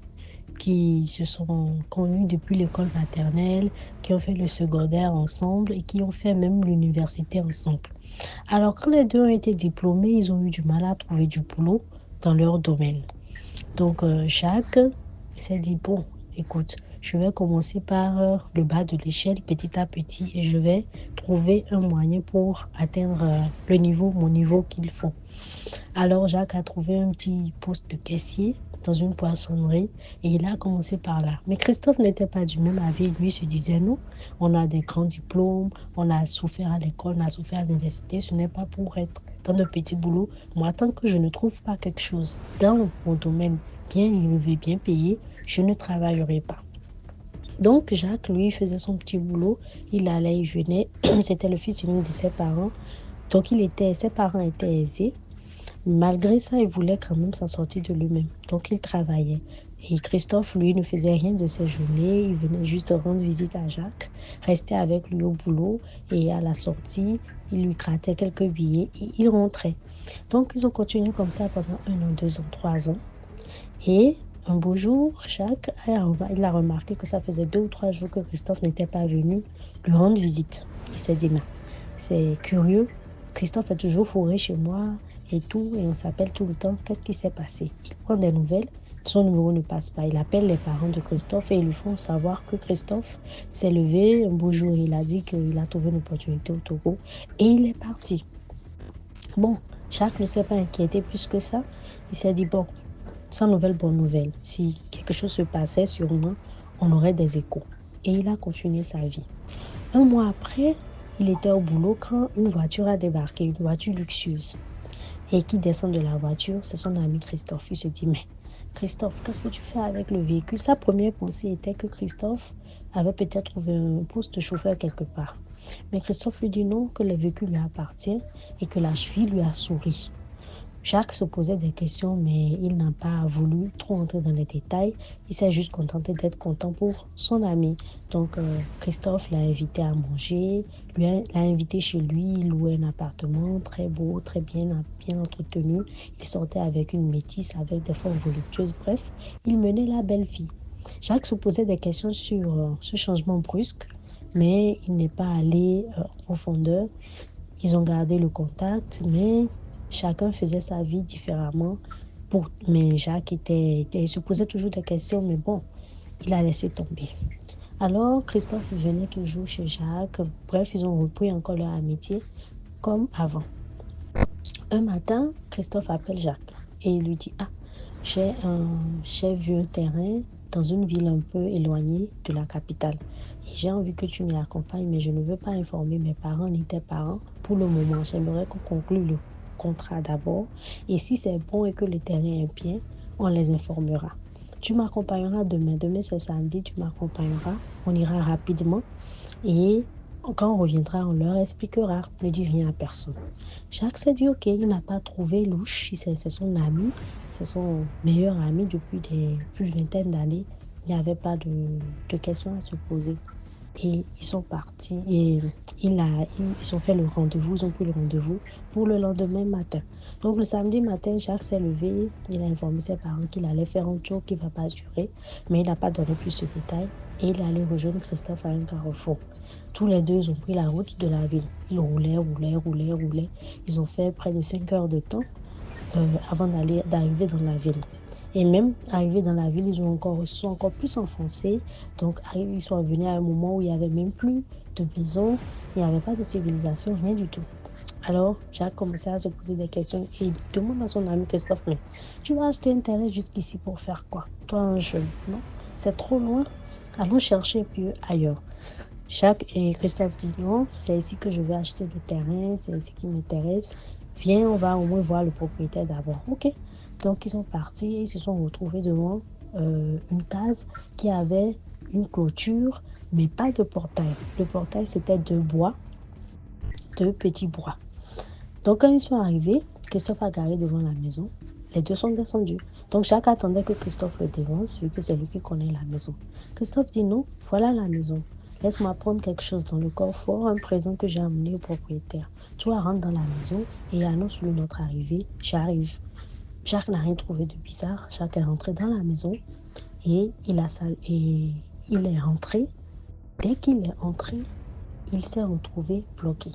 qui se sont connus depuis l'école maternelle, qui ont fait le secondaire ensemble et qui ont fait même l'université ensemble. Alors quand les deux ont été diplômés, ils ont eu du mal à trouver du boulot dans leur domaine. Donc Jacques s'est dit, bon, écoute, je vais commencer par le bas de l'échelle petit à petit et je vais trouver un moyen pour atteindre mon niveau qu'il faut. Alors Jacques a trouvé un petit poste de caissier dans une poissonnerie et il a commencé par là. Mais Christophe n'était pas du même avis. Lui se disait, non, on a des grands diplômes, on a souffert à l'école, on a souffert à l'université, ce n'est pas pour être dans de petits boulots. Moi, tant que je ne trouve pas quelque chose dans mon domaine bien élevé, bien payé, je ne travaillerai pas. Donc, Jacques, lui, faisait son petit boulot. Il allait, il venait. C'était le fils unique de ses parents. Donc, ses parents étaient aisés. Malgré ça, il voulait quand même s'en sortir de lui-même. Donc, il travaillait. Et Christophe, lui, ne faisait rien de ses journées. Il venait juste rendre visite à Jacques, rester avec lui au boulot. Et à la sortie, il lui grattait quelques billets et il rentrait. Donc, ils ont continué comme ça pendant 1 an, 2 ans, 3 ans. Et un beau jour, Jacques il a remarqué que ça faisait 2 ou 3 jours que Christophe n'était pas venu lui rendre visite. Il s'est dit, mais c'est curieux, Christophe est toujours fourré chez moi et tout, et on s'appelle tout le temps. Qu'est-ce qui s'est passé? Il prend des nouvelles, son numéro ne passe pas. Il appelle les parents de Christophe et ils lui font savoir que Christophe s'est levé un beau jour. Il a dit qu'il a trouvé une opportunité au Togo et il est parti. Bon, Jacques ne s'est pas inquiété plus que ça. Il s'est dit, bon, sans nouvelle, bonne nouvelle. Si quelque chose se passait, sûrement, on aurait des échos. Et il a continué sa vie. 1 mois après, il était au boulot quand une voiture a débarqué, une voiture luxueuse. Et qui descend de la voiture, c'est son ami Christophe. Il se dit, mais Christophe, qu'est-ce que tu fais avec le véhicule? Sa première pensée était que Christophe avait peut-être trouvé un poste de chauffeur quelque part. Mais Christophe lui dit non, que le véhicule lui appartient et que la fille lui a souri. Jacques se posait des questions, mais il n'a pas voulu trop entrer dans les détails. Il s'est juste contenté d'être content pour son ami. Donc, Christophe l'a invité à manger, l'a invité chez lui, il louait un appartement très beau, très bien entretenu. Il sortait avec une métisse, avec des formes voluptueuses. Bref, il menait la belle vie. Jacques se posait des questions sur ce changement brusque, mais il n'est pas allé en profondeur. Ils ont gardé le contact, mais chacun faisait sa vie différemment. Mais Jacques se posait toujours des questions, mais bon, il a laissé tomber. Alors, Christophe venait toujours chez Jacques. Bref, ils ont repris encore leur amitié comme avant. Un matin, Christophe appelle Jacques et il lui dit, j'ai vu un terrain dans une ville un peu éloignée de la capitale. Et j'ai envie que tu m'y accompagnes, mais je ne veux pas informer mes parents ni tes parents pour le moment. J'aimerais qu'on conclue le contrat d'abord. Et si c'est bon et que le terrain est bien, on les informera. Tu m'accompagneras demain. Demain, c'est samedi, tu m'accompagneras. On ira rapidement et Quand on reviendra, on leur expliquera. Ne dis rien à personne. Jacques s'est dit, ok, il n'a pas trouvé louche. C'est son ami, c'est son meilleur ami depuis plus de vingtaine d'années. Il n'y avait pas de questions à se poser. Et ils sont partis et ils ont fait le rendez-vous, ils ont pris le rendez-vous pour le lendemain matin. Donc le samedi matin, Jacques s'est levé, il a informé ses parents qu'il allait faire un tour qui ne va pas durer, mais il n'a pas donné plus de détails et il allait rejoindre Christophe à un carrefour. Tous les deux, ils ont pris la route de la ville. Ils roulaient. Ils ont fait près de 5 heures de temps avant d'arriver dans la ville. Et même arrivés dans la ville, ils se sont encore plus enfoncés. Donc, ils sont venus à un moment où il n'y avait même plus de maison, il n'y avait pas de civilisation, rien du tout. Alors, Jacques commençait à se poser des questions et il demande à son ami Christophe, mais tu vas acheter un terrain jusqu'ici pour faire quoi? Toi, un jeune, non? C'est trop loin. Allons chercher plus ailleurs. Jacques et Christophe disent, non, c'est ici que je vais acheter le terrain, c'est ici qui m'intéresse. Viens, on va au moins voir le propriétaire d'abord. Ok. Donc, ils sont partis et ils se sont retrouvés devant une case qui avait une clôture, mais pas de portail. Le portail, c'était deux petits bois. Donc, quand ils sont arrivés, Christophe a garé devant la maison. Les deux sont descendus. Donc, Jacques attendait que Christophe le dévance, vu que c'est lui qui connaît la maison. Christophe dit non, voilà la maison. Laisse-moi prendre quelque chose dans le coffre-fort, un présent que j'ai amené au propriétaire. Toi, rentre dans la maison et annonce-lui notre arrivée. J'arrive. Jacques n'a rien trouvé de bizarre. Jacques est rentré dans la maison et il est rentré. Dès qu'il est entré, il s'est retrouvé bloqué.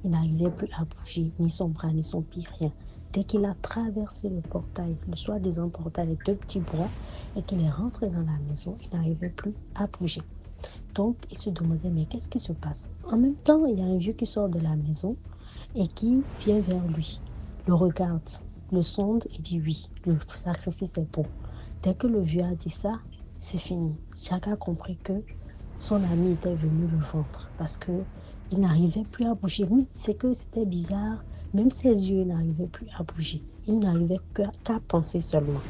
Il n'arrivait plus à bouger, ni son bras, ni son pied, rien. Dès qu'il a traversé le portail, le soi-disant portail avec deux petits bois, et qu'il est rentré dans la maison, il n'arrivait plus à bouger. Donc, il se demandait, mais qu'est-ce qui se passe? En même temps, il y a un vieux qui sort de la maison et qui vient vers lui, le regarde, le sonde et dit oui, le sacrifice est bon. Dès que le vieux a dit ça, c'est fini. Jacques a compris que son ami était venu le vendre parce qu'il n'arrivait plus à bouger. Oui, c'est que c'était bizarre. Même ses yeux n'arrivaient plus à bouger. Il n'arrivait qu'à penser seulement.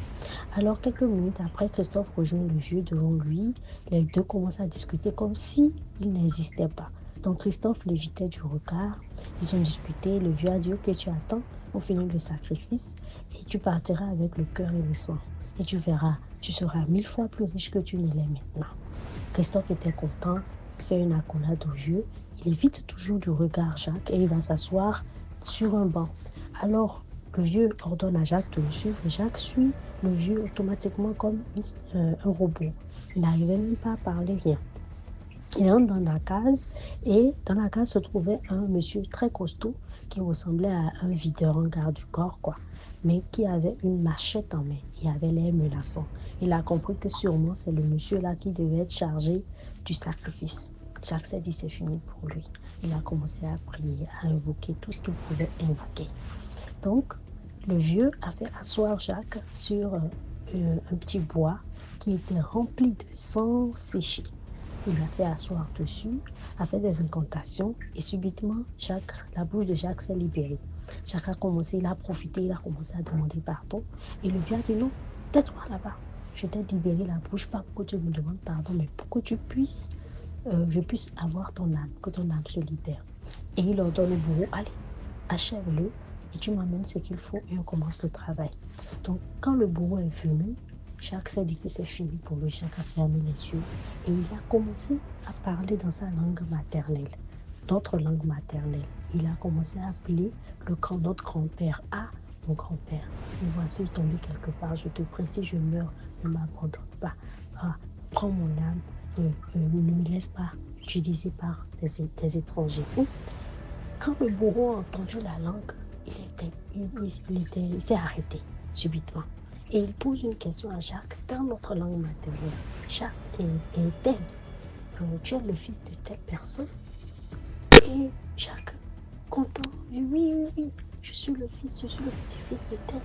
Alors, quelques minutes après, Christophe rejoint le vieux devant lui. Les deux commencent à discuter comme s'il n'existait pas. Donc, Christophe l'évitait du regard. Ils ont discuté. Le vieux a dit, ok, tu attends, on finit le sacrifice et tu partiras avec le cœur et le sang. Et tu verras, tu seras 1000 fois plus riche que tu ne l'es maintenant. Christophe était content. Il fait une accolade au vieux. Il évite toujours du regard Jacques et il va s'asseoir sur un banc. Alors, le vieux ordonne à Jacques de le suivre. Jacques suit le vieux automatiquement comme un robot. Il n'arrivait même pas à parler, rien. Il entre dans la case et dans la case se trouvait un monsieur très costaud qui ressemblait à un videur, un garde du corps, quoi, mais qui avait une machette en main. Il avait l'air menaçant. Il a compris que sûrement c'est le monsieur-là qui devait être chargé du sacrifice. Jacques s'est dit c'est fini pour lui. Il a commencé à prier, à invoquer tout ce qu'il pouvait invoquer. Donc, le vieux a fait asseoir Jacques sur un petit bois qui était rempli de sang séché. Il l'a fait asseoir dessus, a fait des incantations et subitement, la bouche de Jacques s'est libérée. Jacques a commencé, il a profité, il a commencé à demander pardon. Et le vieux a dit non, tais-toi là-bas. Je t'ai libéré la bouche, pas pour que tu me demandes pardon, mais pour que je puisse avoir ton âme, que ton âme se libère. Et il ordonne au bourreau, allez, achève-le et tu m'amènes ce qu'il faut et on commence le travail. Donc, quand le bourreau est venu, Jacques s'est dit que c'est fini pour lui. Jacques a fermé les yeux et il a commencé à parler dans sa langue maternelle, notre langue maternelle. Il a commencé à appeler notre grand-père. Ah, mon grand-père, me voici tombé quelque part, je te prie, si je meurs, ne m'abandonne pas. Ah, prends mon âme, ne me laisse pas utiliser par des étrangers. Quand le bourreau a entendu la langue, il s'est arrêté subitement. Et il pose une question à Jacques dans notre langue maternelle. Jacques est tel. Tu es le fils de telle personne. Et Jacques, content, oui, je suis le petit-fils de tel.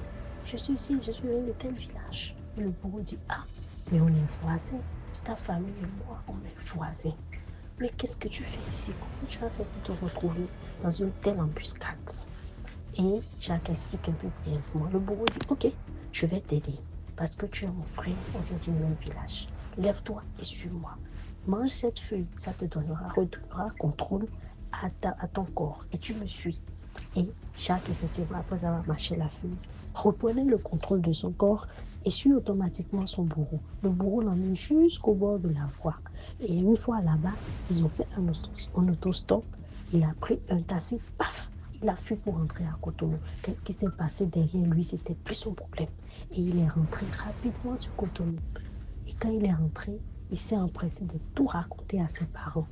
Je suis ici, je suis de tel village. Et le bourreau dit, ah, mais on est voisins. Ta famille et moi, on est voisins. Mais qu'est-ce que tu fais ici? Comment tu as fait pour te retrouver dans une telle embuscade? Et Jacques explique un peu brièvement. Le bourreau dit, ok, je vais t'aider parce que tu es mon frère, on vient du même village. Lève-toi et suis-moi. Mange cette feuille, ça te redonnera contrôle à ton corps. Et tu me suis. Et Jacques, effectivement, après avoir mâché la feuille, reprenait le contrôle de son corps et suit automatiquement son bourreau. Le bourreau l'emmène jusqu'au bord de la voie. Et une fois là-bas, ils ont fait un autostop. Il a pris un taxi, paf, il a fui pour rentrer à Cotonou. Qu'est-ce qui s'est passé derrière lui? C'était plus son problème. Et il est rentré rapidement sur Cotonou. Et quand il est rentré, il s'est empressé de tout raconter à ses parents.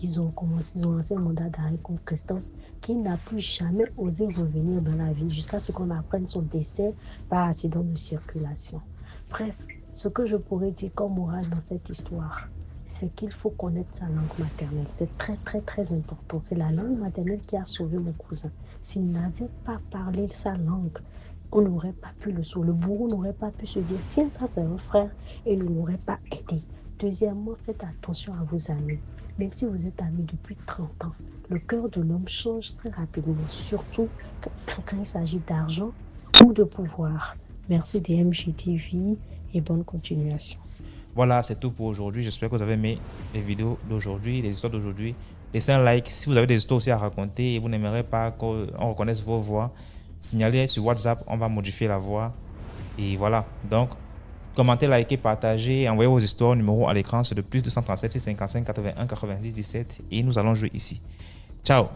Ils ont lancé un mandat d'arrêt contre Christophe, qui n'a plus jamais osé revenir dans la vie jusqu'à ce qu'on apprenne son décès par accident de circulation. Bref, ce que je pourrais dire comme morale dans cette histoire, c'est qu'il faut connaître sa langue maternelle. C'est très, très, très important. C'est la langue maternelle qui a sauvé mon cousin. S'il n'avait pas parlé sa langue, on n'aurait pas pu le sauver. Le bourreau n'aurait pas pu se dire, tiens, ça c'est un frère, et ne l'aurait pas aidé. Deuxièmement, faites attention à vos amis. Même si vous êtes amis depuis 30 ans, le cœur de l'homme change très rapidement, surtout quand il s'agit d'argent ou de pouvoir. Merci DMGTV et bonne continuation. Voilà, c'est tout pour aujourd'hui. J'espère que vous avez aimé les vidéos d'aujourd'hui, les histoires d'aujourd'hui. Laissez un like si vous avez des histoires aussi à raconter et vous n'aimerez pas qu'on reconnaisse vos voix. Signalez sur WhatsApp, on va modifier la voix. Et voilà, donc commentez, likez, partagez, envoyez vos histoires. Le numéro à l'écran, c'est de plus 237 655 81 90 17 et nous allons jouer ici. Ciao.